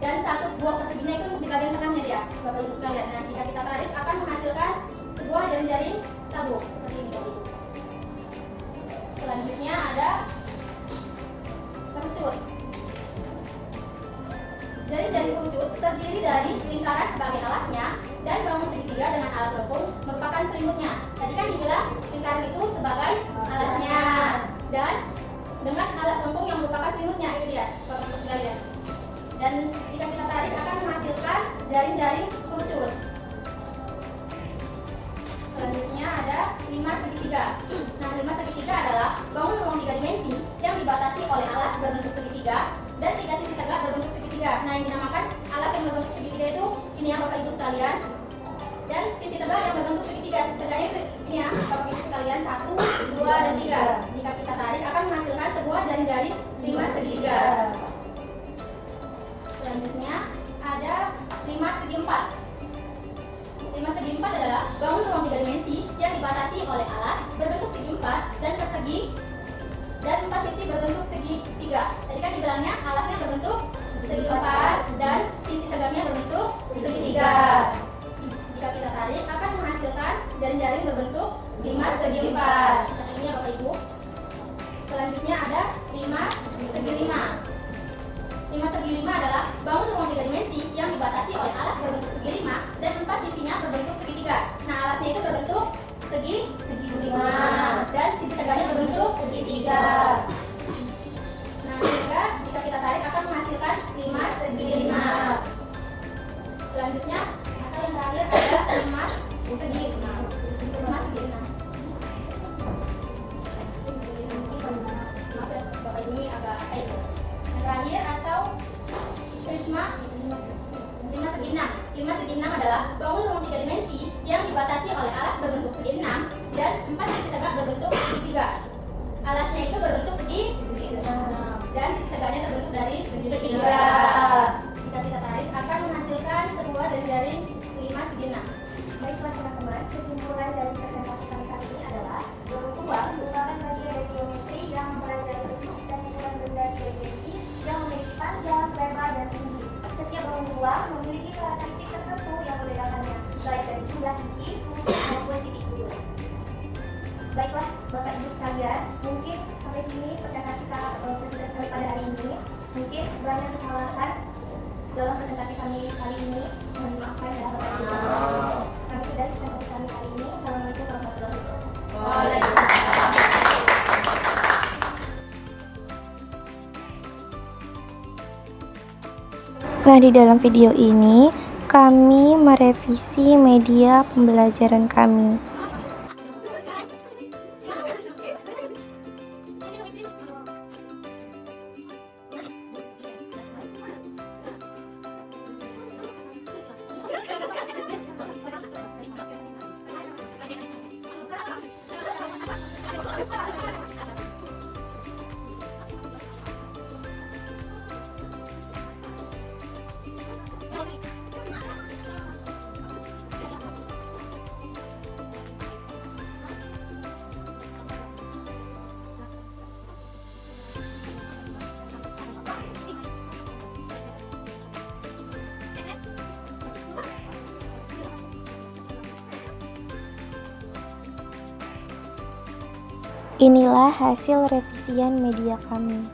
dan 1 buah perseginya itu untuk di bagian tengahnya dia, Bapak Ibu sekalian. Nah, jika kita tarik akan menghasilkan sebuah jaring-jaring tabung seperti ini, Bapak Ibu. Selanjutnya ada kerucut. Jaring-jaring kerucut terdiri dari lingkaran sebagai alasnya dan bangun segitiga dengan alas lengkung merupakan selimutnya. Tadi kan dibilang lingkaran itu sebagai alasnya, dan dengan alas lengkung yang merupakan selimutnya, itu dia, Bapak Ibu sekalian. Dan jika kita tarik akan menghasilkan jaring-jaring kerucut. Selanjutnya ada 5 segitiga. Nah, 5 segitiga adalah bangun ruang 3 dimensi yang dibatasi oleh alas berbentuk segitiga dan 3 sisi tegak berbentuk segitiga. Nah, yang dinamakan alas yang berbentuk segitiga itu ini ya, Bapak Ibu sekalian. Dan sisi tegak yang berbentuk segitiga, sisi tegaknya itu ini ya, Bapak Ibu sekalian, 1, 2, dan 3. Jika kita tarik akan menghasilkan sebuah jaring-jaring 5 segitiga. Selanjutnya ada 5 segi 4. 5 segi 4 adalah bangun ruang 3 dimensi yang dibatasi oleh alas berbentuk segi 4 dan persegi, dan 4 sisi berbentuk segi 3. Tadi kan dibilangnya alasnya berbentuk segi 4 dan sisi tegaknya berbentuk segi 3. Jika kita tarik akan menghasilkan jaring-jaring berbentuk 5 segi 4 seperti ini ya, Bapak Ibu. Selanjutnya ada 5 segi 5. 5 segi 5 adalah bangun ruang 3 dimensi yang dibatasi oleh alas berbentuk segi 5 dan 4 sisinya berbentuk segi 3. Nah, alasnya itu berbentuk segi 5 dan sisi tegaknya berbentuk segi 3. Nah, sehingga jika kita tarik akan menghasilkan 5 segi 5. Selanjutnya atau yang terakhir ada 5 segi 6. 5 segi 6. Maksud Bapak Ibu ini agak terakhir atau prisma Jika kita tarik akan menghasilkan sebuah dari 5 segi 6. Baiklah teman-teman, kesimpulan dari presentasi kami kali ini adalah bangun uang merupakan bagian dari geometri yang mempelajari bentuk dan ukuran benda tridimensi yang memiliki panjang, lebar, dan tinggi. Setiap bangun uang memiliki karakteristik tertentu yang membedakannya, baik dari jumlah sisi, fungsi, maupun titik sudut. Baiklah, Bapak Ibu sekalian, mungkin sampai sini presentasi kami pada hari ini. Mungkin banyak kesalahan dalam presentasi kami kali ini. Mohon dimaafkan ya Bapak Ibu sekalian. Kami sudahi presentasi kami kali ini. Assalamualaikum warahmatullahi wabarakatuh. Nah, di dalam video ini kami merevisi media pembelajaran kami. Inilah hasil revisian media kami.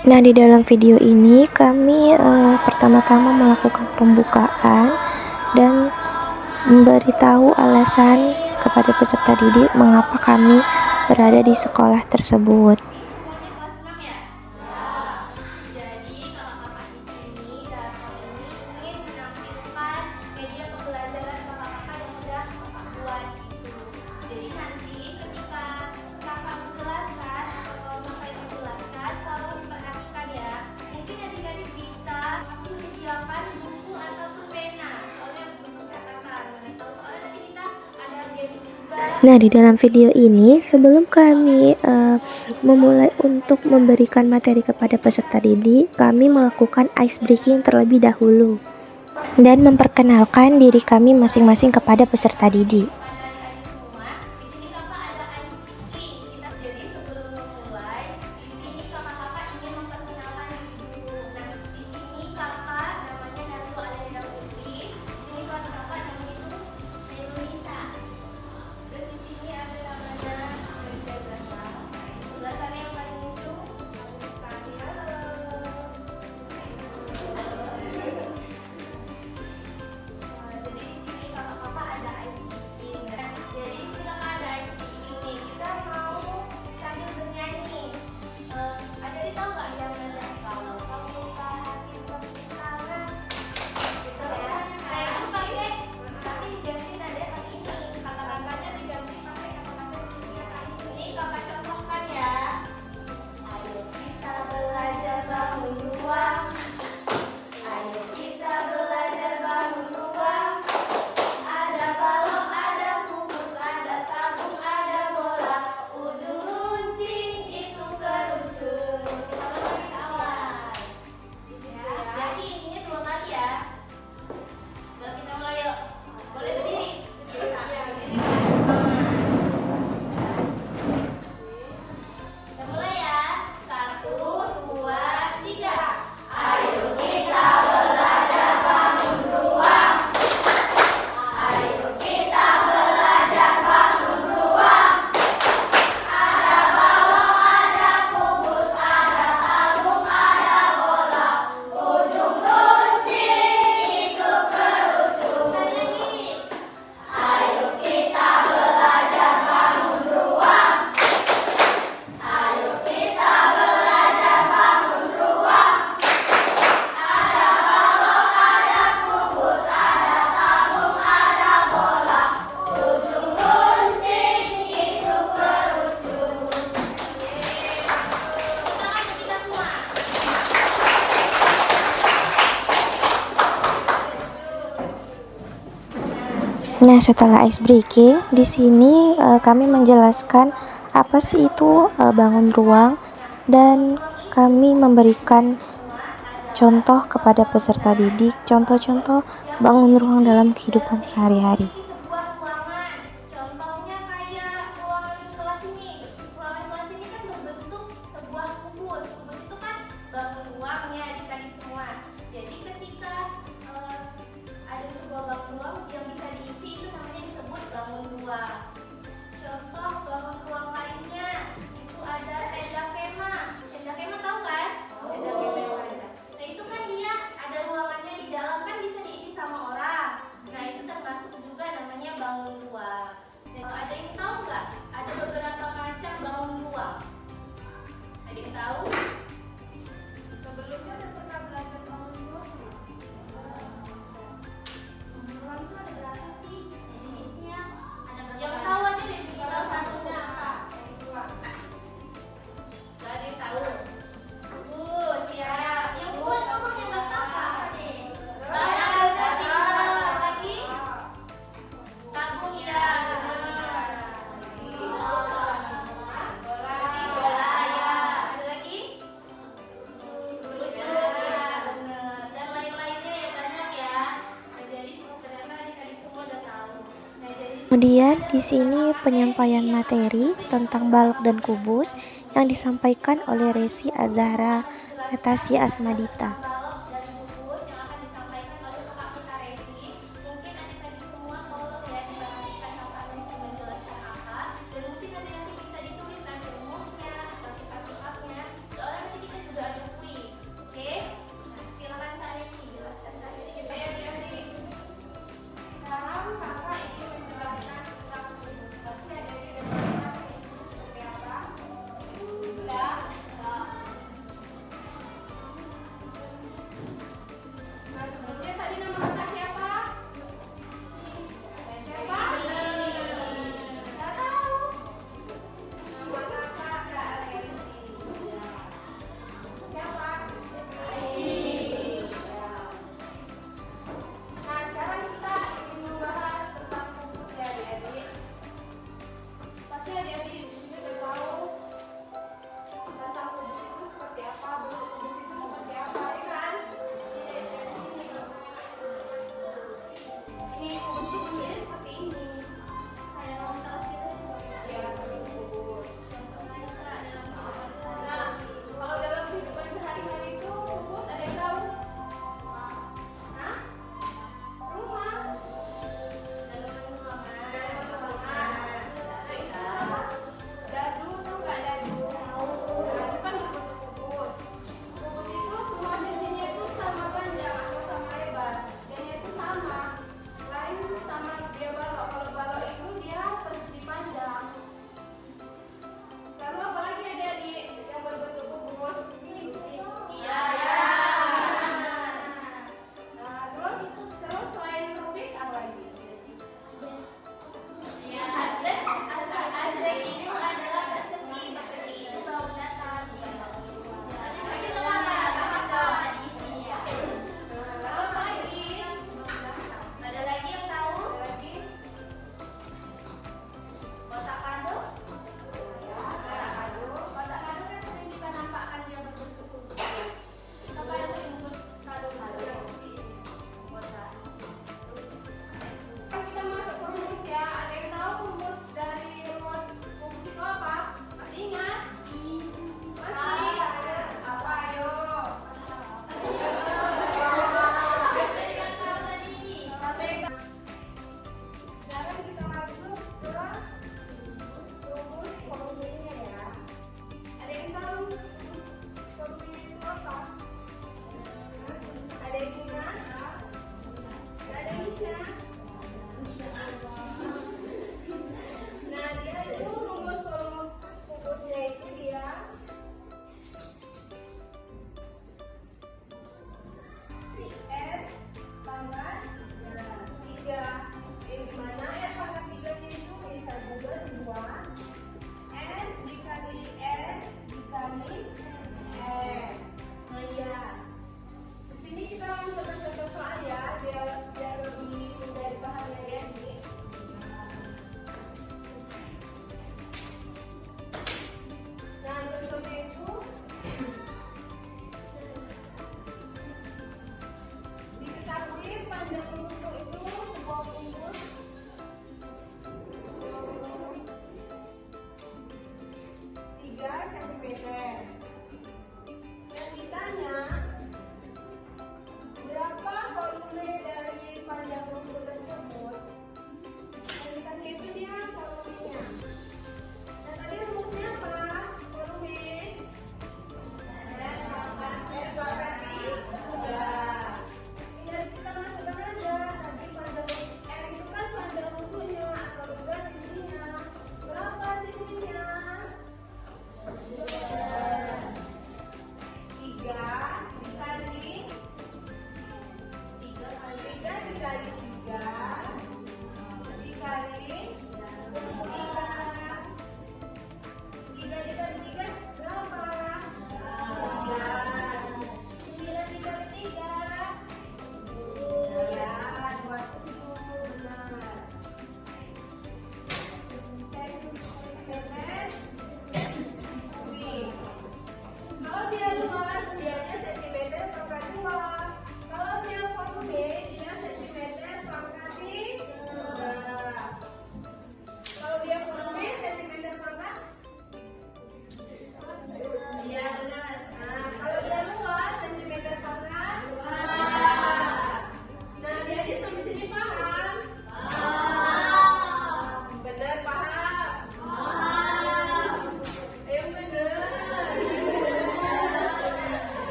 Nah, di dalam video ini kami pertama-tama melakukan pembukaan dan memberitahu alasan kepada peserta didik mengapa kami berada di sekolah tersebut. Kelas 6 ya? Jadi kakak-kakak di sini dalam hal ini ingin menampilkan media pembelajaran kakak-kakak yang sudah kakak buat gitu. Jadi nanti ketika kakak menjelaskan atau kakak yang menjelaskan, kalau diperhatikan ya, mungkin adik-adik bisa menyediakan buku ataupun pena, soalnya buku catatan. Kalau soalnya nanti kita ada game juga. Nah, di dalam video ini sebelum kami memulai untuk memberikan materi kepada peserta didik, kami melakukan ice breaking terlebih dahulu dan memperkenalkan diri kami masing-masing kepada peserta didik. Di sini kakak ada ice breaking. Kita jadi sebelum memulai, di sini kakak-kakak ingin memperkenalkan diri dulu. Nah, di sini kakak namanya Nazwa Alenda Putri. Di sini kelas kakak namanya itu Melisa. Terus di sini ada namanya Rizka Ibrahim. Sebelah sana yang paling lucu, sekali halo. Jadi di sini kakak-kakak ada ice breaking. Nah, setelah ice breaking, di sini kami menjelaskan apa sih itu bangun ruang, dan kami memberikan contoh kepada peserta didik, contoh-contoh bangun ruang dalam kehidupan sehari-hari. Sebuah ruangan, contohnya kayak ruangan kelas ini. Ruangan kelas ini kan berbentuk sebuah kubus. Kubus itu kan bangun ruangnya adik-adik semua. Jadi ketika ada sebuah bangun ruang yang bisa diisi, itu namanya disebut bangun ruang. Contoh bangun ruang lainnya itu ada tenda kemah. Tenda kemah tahu kan? Tenda kemah. Nah itu kan dia ada ruangannya di dalam, kan bisa diisi sama orang. Nah itu termasuk juga namanya bangun ruang. Dan ada yang tahu nggak? Ada beberapa macam bangun ruang. Ada yang tahu? Sebelumnya udah pernah belajar bangun ruang nggak? Bangun ruang itu ada berapa sih jenisnya? Ada berapa? Yang tahu aja deh, tinggal satunya apa? Gak ada yang tahu. Bagus ya. Yang buat ngomong yang nggak apa-apa deh. Lagi tabung ya. Bola ya. Ada lagi? Lucu ya, bener. Dan lain-lainnya ya, banyak ya. Nah, jadi ternyata adik-adik semua udah tahu. Nah, jadi Kemudian di sini penyampaian materi tentang balok dan kubus yang disampaikan oleh Resi Azahra Natasya Asmadita. balok dan kubus yang akan disampaikan oleh Kak Mita Resi. Mungkin adik-adik semua tolong ya diperhatikan Kak Mita menjelaskan apa, dan mungkin nanti bisa ditulis nanti rumusnya atau sifat-sifatnya. Soalnya nanti kita juga ada kuis, oke? Nah, silakan Kak Resi jelaskan Kak sedikit. Sekarang kakak ingin menjelaskan tentang kubus. Pasti ada yang sudah seperti apa? Sudah.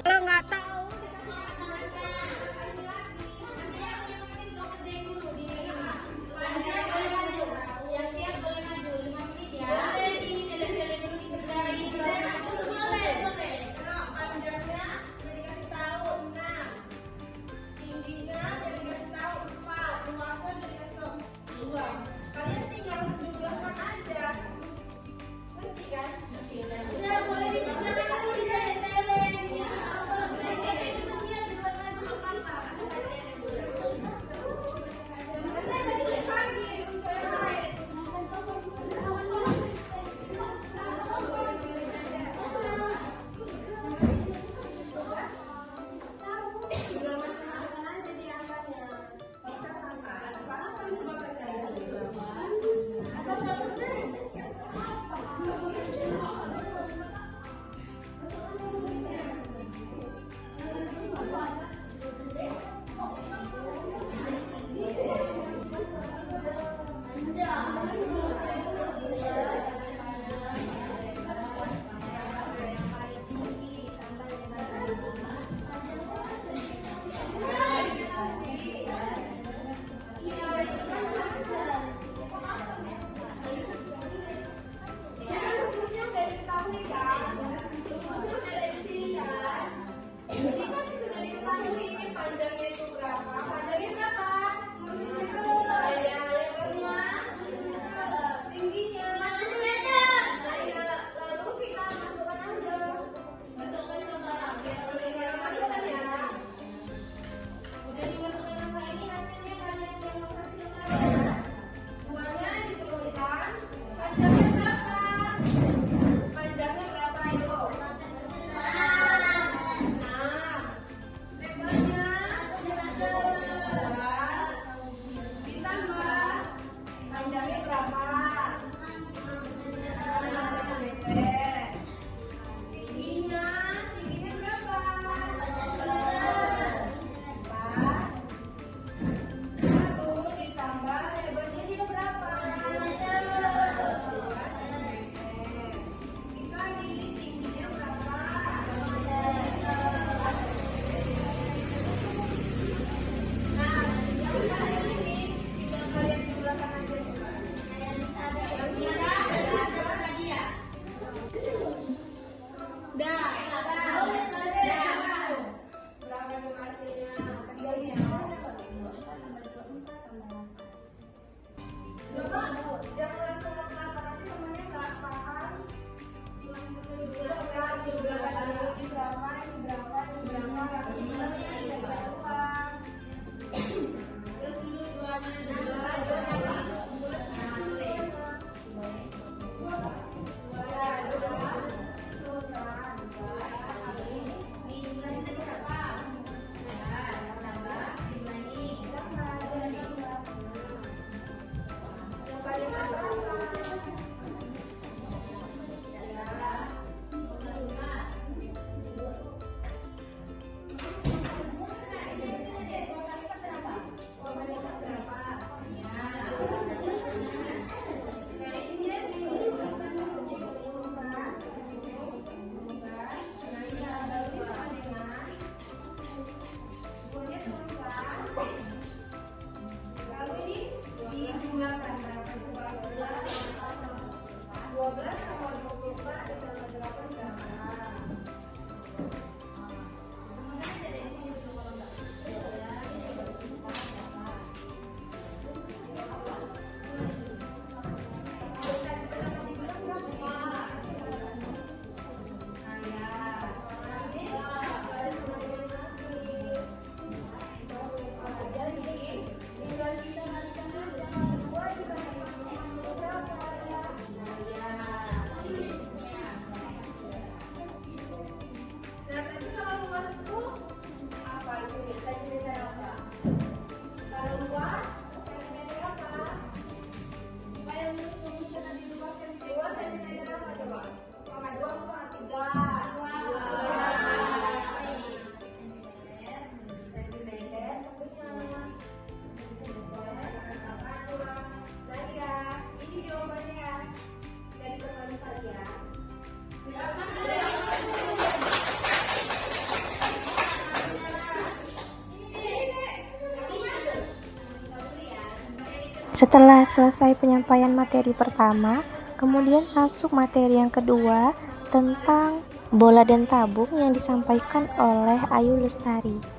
Kalau nggak tahu kalian tinggal menjumlahkan aja. Ngerti kan? Lebarnya Setelah selesai penyampaian materi pertama, kemudian masuk materi yang kedua tentang bola dan tabung yang disampaikan oleh Ayu Lestari.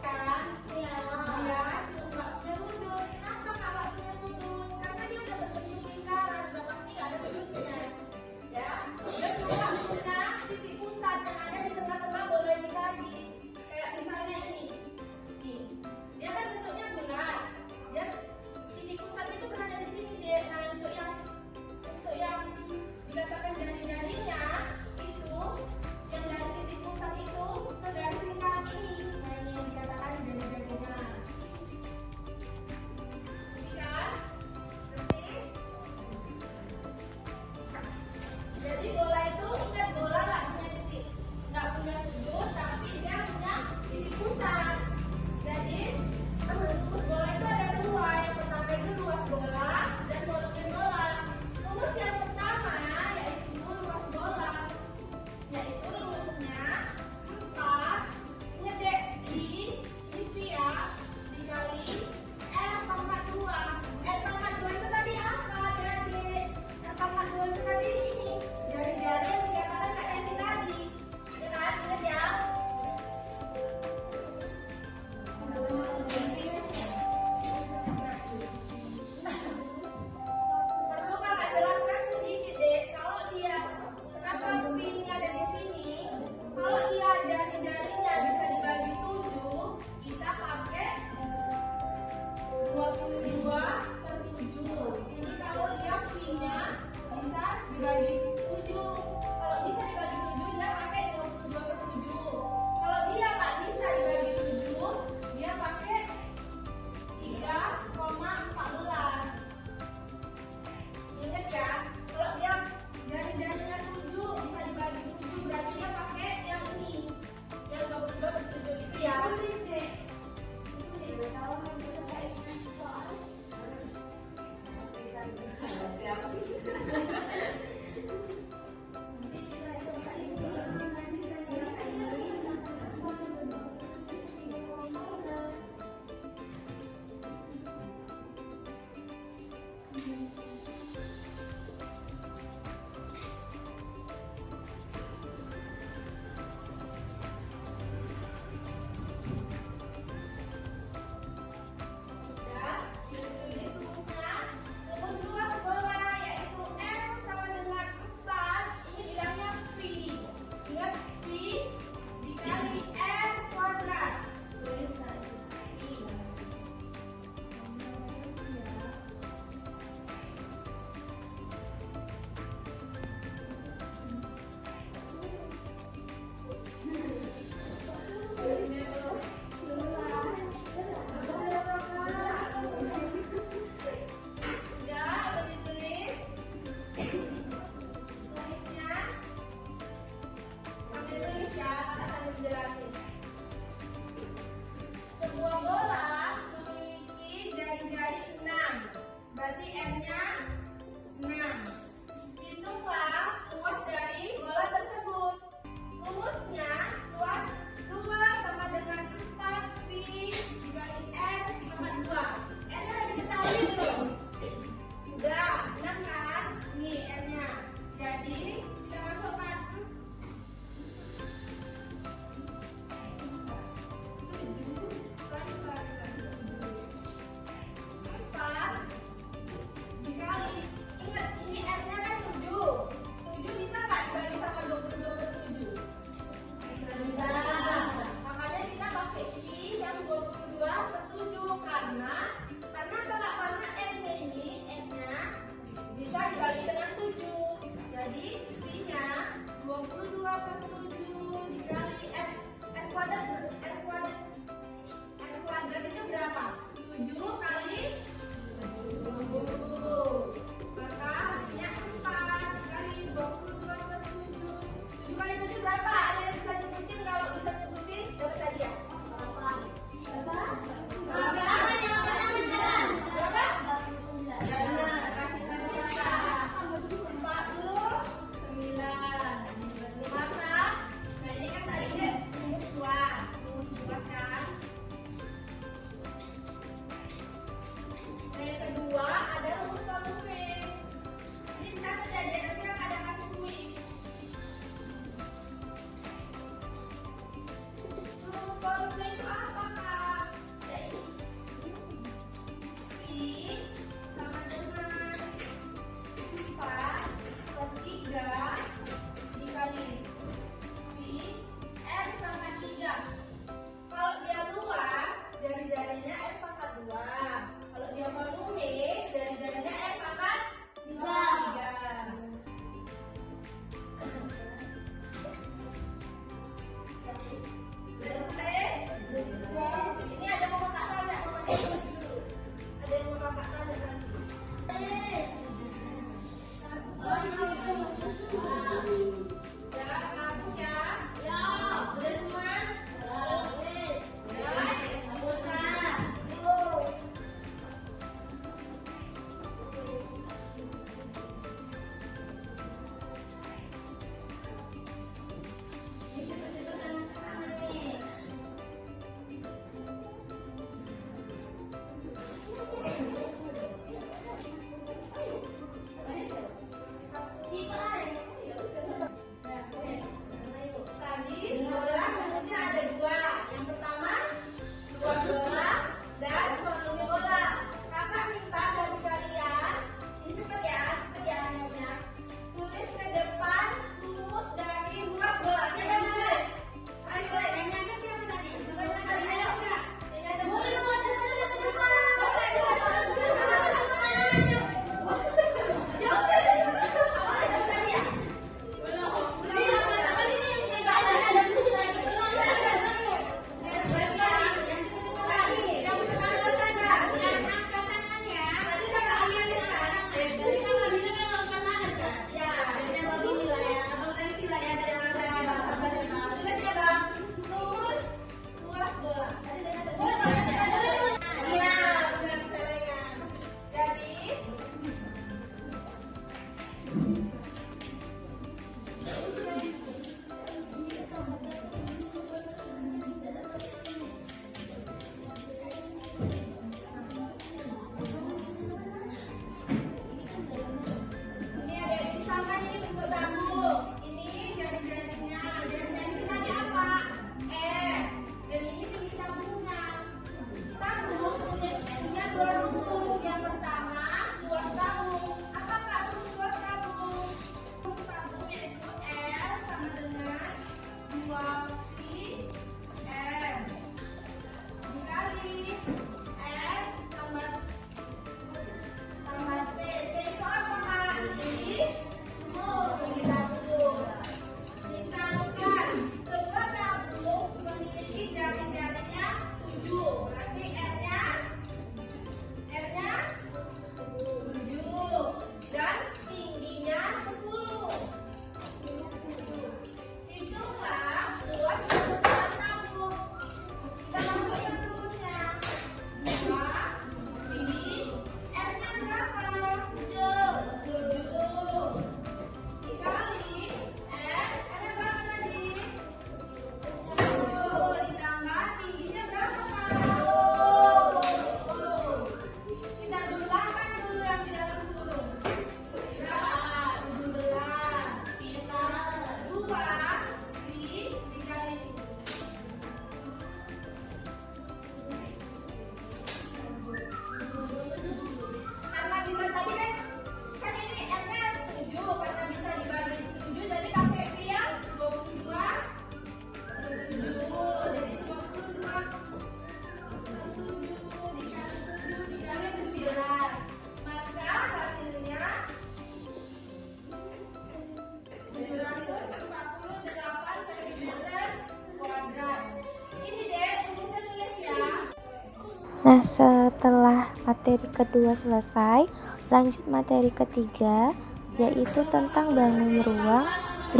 Nah, setelah materi kedua selesai, lanjut materi ketiga, yaitu tentang bangun ruang,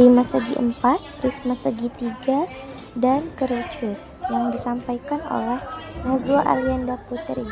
5 segi 4, prisma segi 3, dan kerucut, yang disampaikan oleh Nazwa Alianda Putri.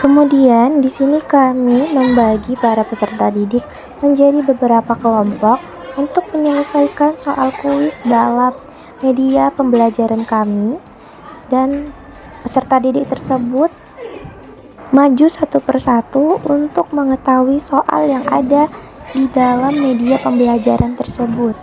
Kemudian di sini kami membagi para peserta didik menjadi beberapa kelompok untuk menyelesaikan soal kuis dalam media pembelajaran kami, dan peserta didik tersebut maju satu persatu untuk mengetahui soal yang ada di dalam media pembelajaran tersebut.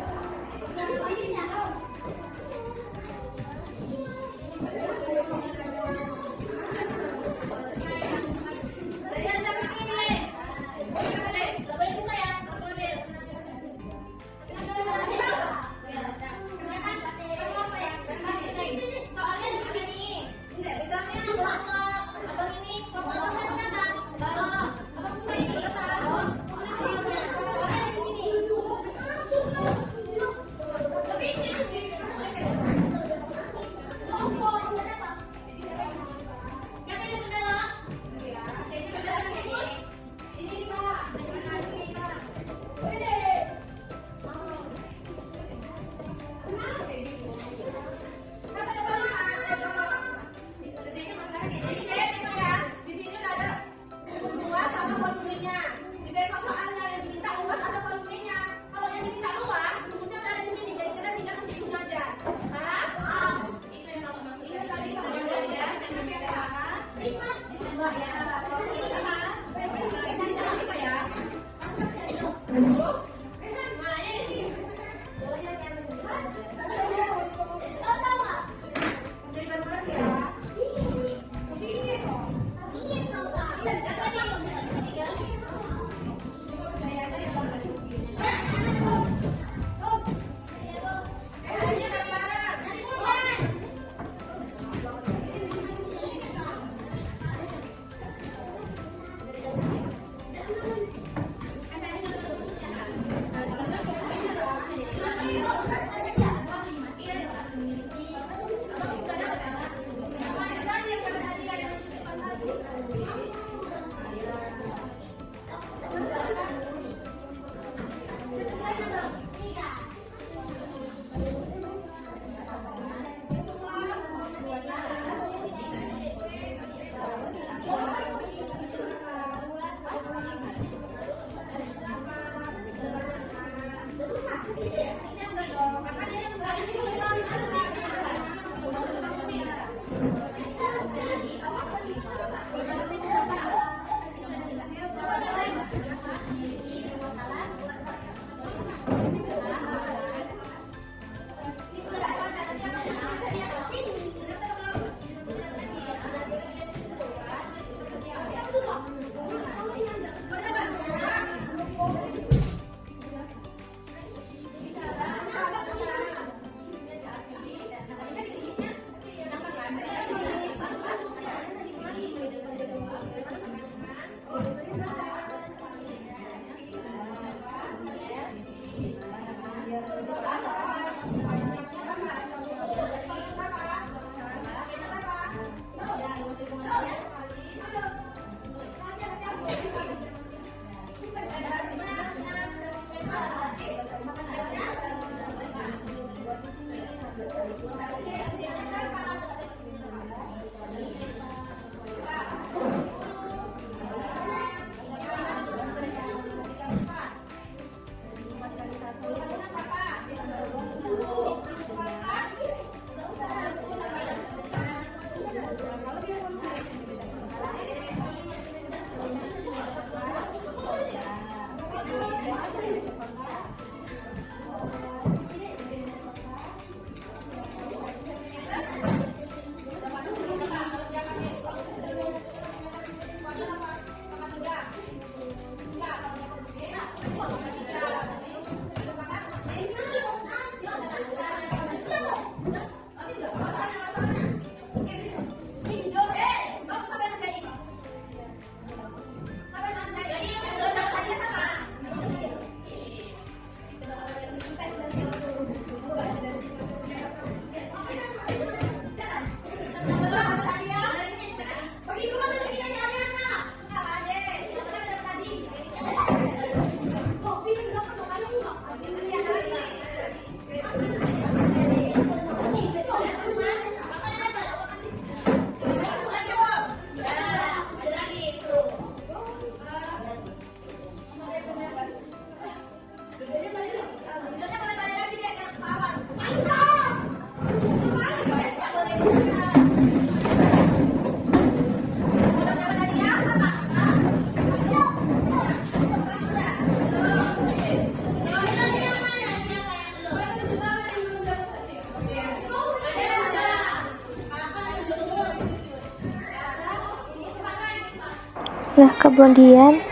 Nah, kemudian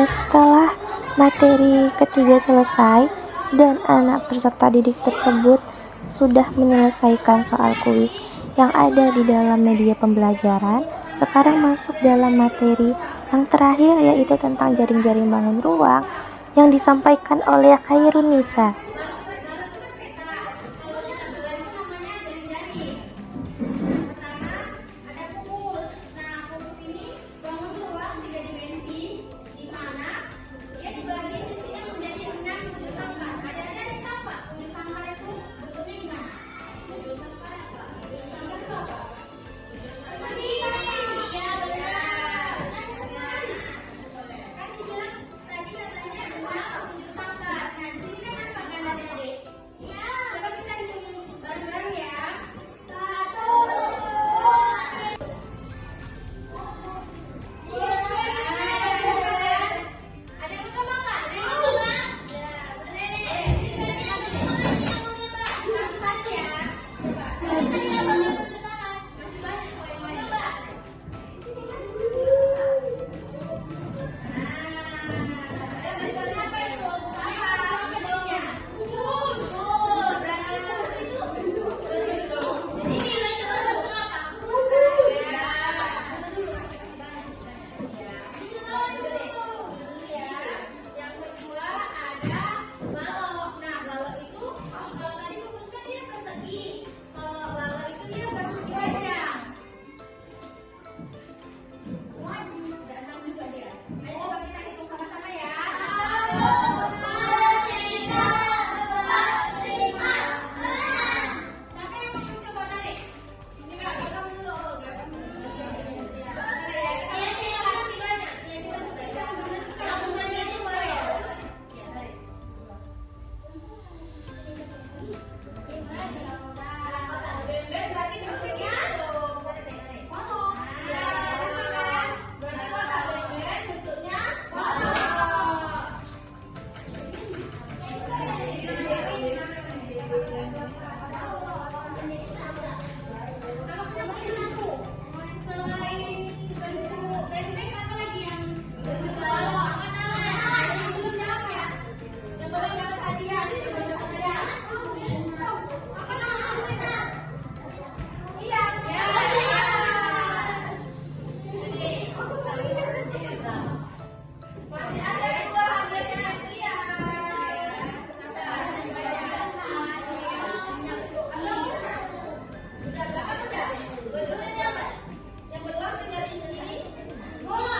setelah materi ketiga selesai dan anak peserta didik tersebut sudah menyelesaikan soal kuis yang ada di dalam media pembelajaran, sekarang masuk dalam materi yang terakhir, yaitu tentang jaring-jaring bangun ruang yang disampaikan oleh Khairunisa. belum dapat hadiah, yang belum dapat hadiah. Iya. Masih ada 2 hadiahnya. Iya. Udah belakang udah. Dua-duanya apa? Yang belum tinggal ini. Bola.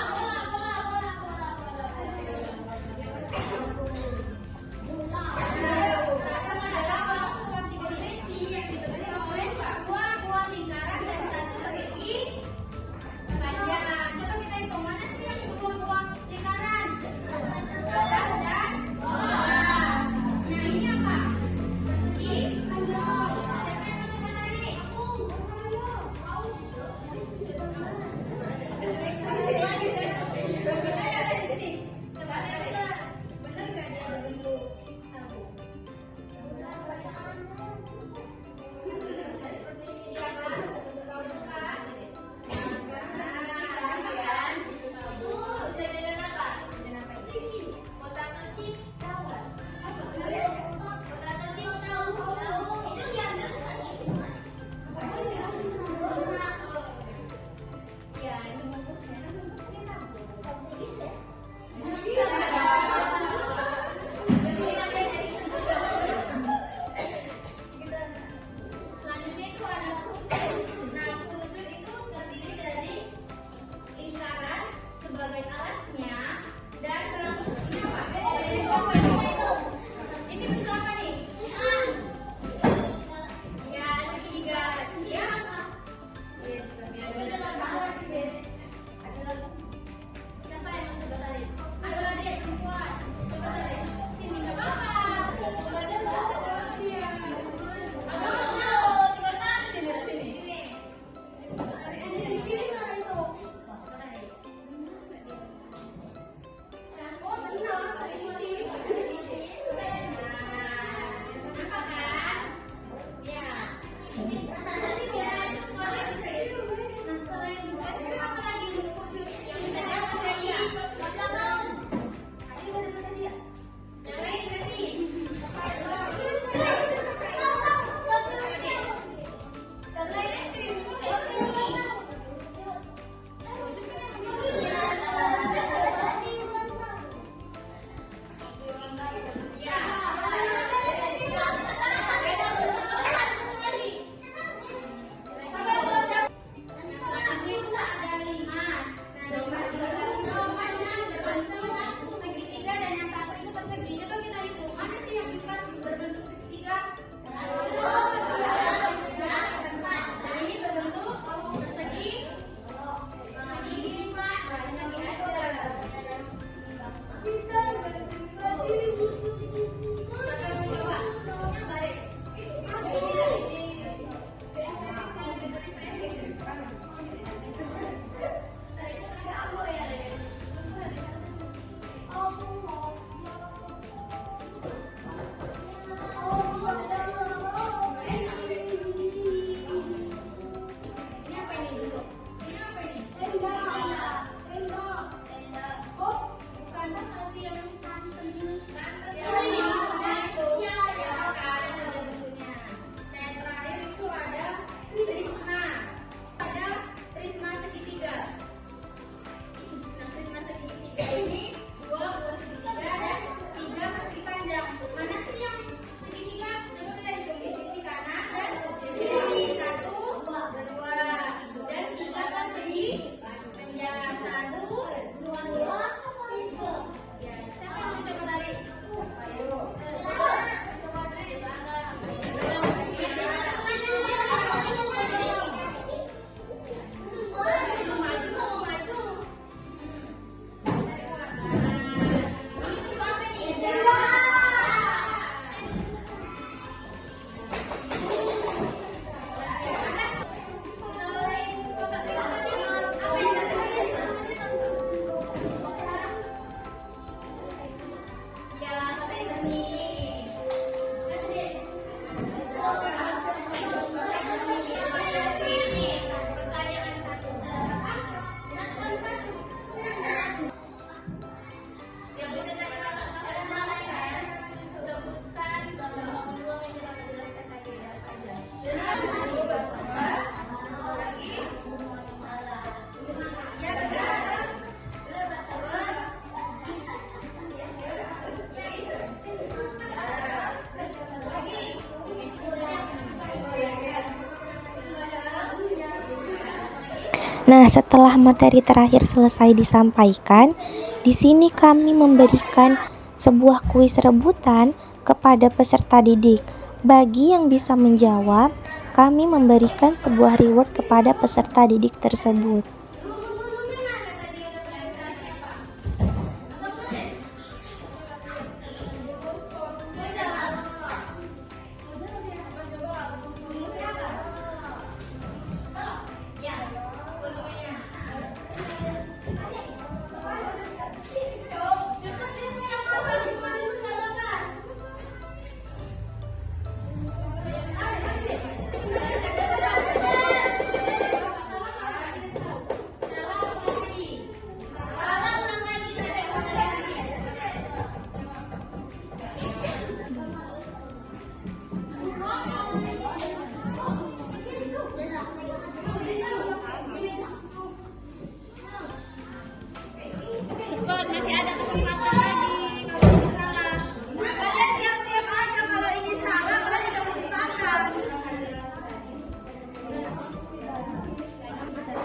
Nah, setelah materi terakhir selesai disampaikan, di sini kami memberikan sebuah kuis rebutan kepada peserta didik. Bagi yang bisa menjawab, kami memberikan sebuah reward kepada peserta didik tersebut.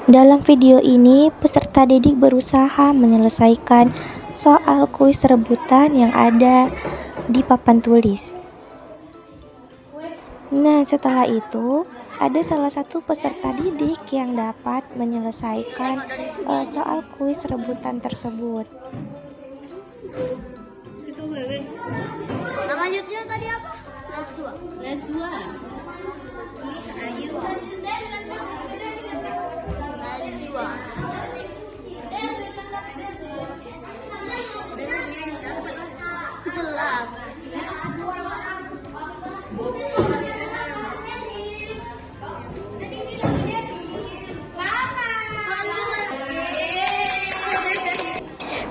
Dalam video ini, peserta didik berusaha menyelesaikan soal kuis rebutan yang ada di papan tulis. Nah, setelah itu, ada salah satu peserta didik yang dapat menyelesaikan soal kuis rebutan tersebut. Nama YouTube-nya tadi apa? Lazwa. Ayu. Gelas.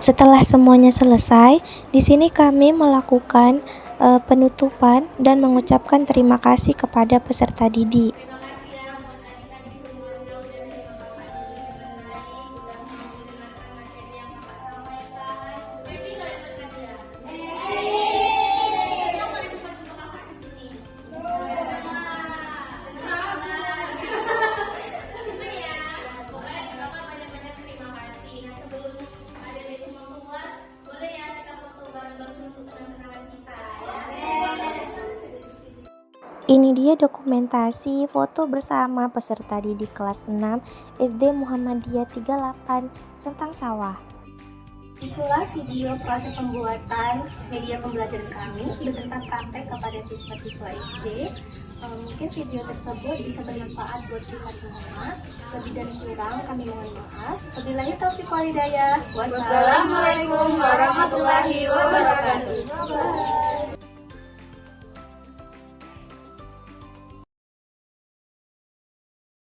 Setelah semuanya selesai, di sini kami melakukan penutupan dan mengucapkan terima kasih kepada peserta didik. Ini dia dokumentasi foto bersama peserta didik kelas 6 SD Muhammadiyah 38 Sentang Sawah. Itulah video proses pembuatan media pembelajaran kami beserta praktek kepada siswa-siswa SD. Mungkin video tersebut bisa bermanfaat buat kita semua. Lebih dan kurang kami mohon maaf. Wabillahi taufiq wal hidayah. Wassalamualaikum warahmatullahi wabarakatuh.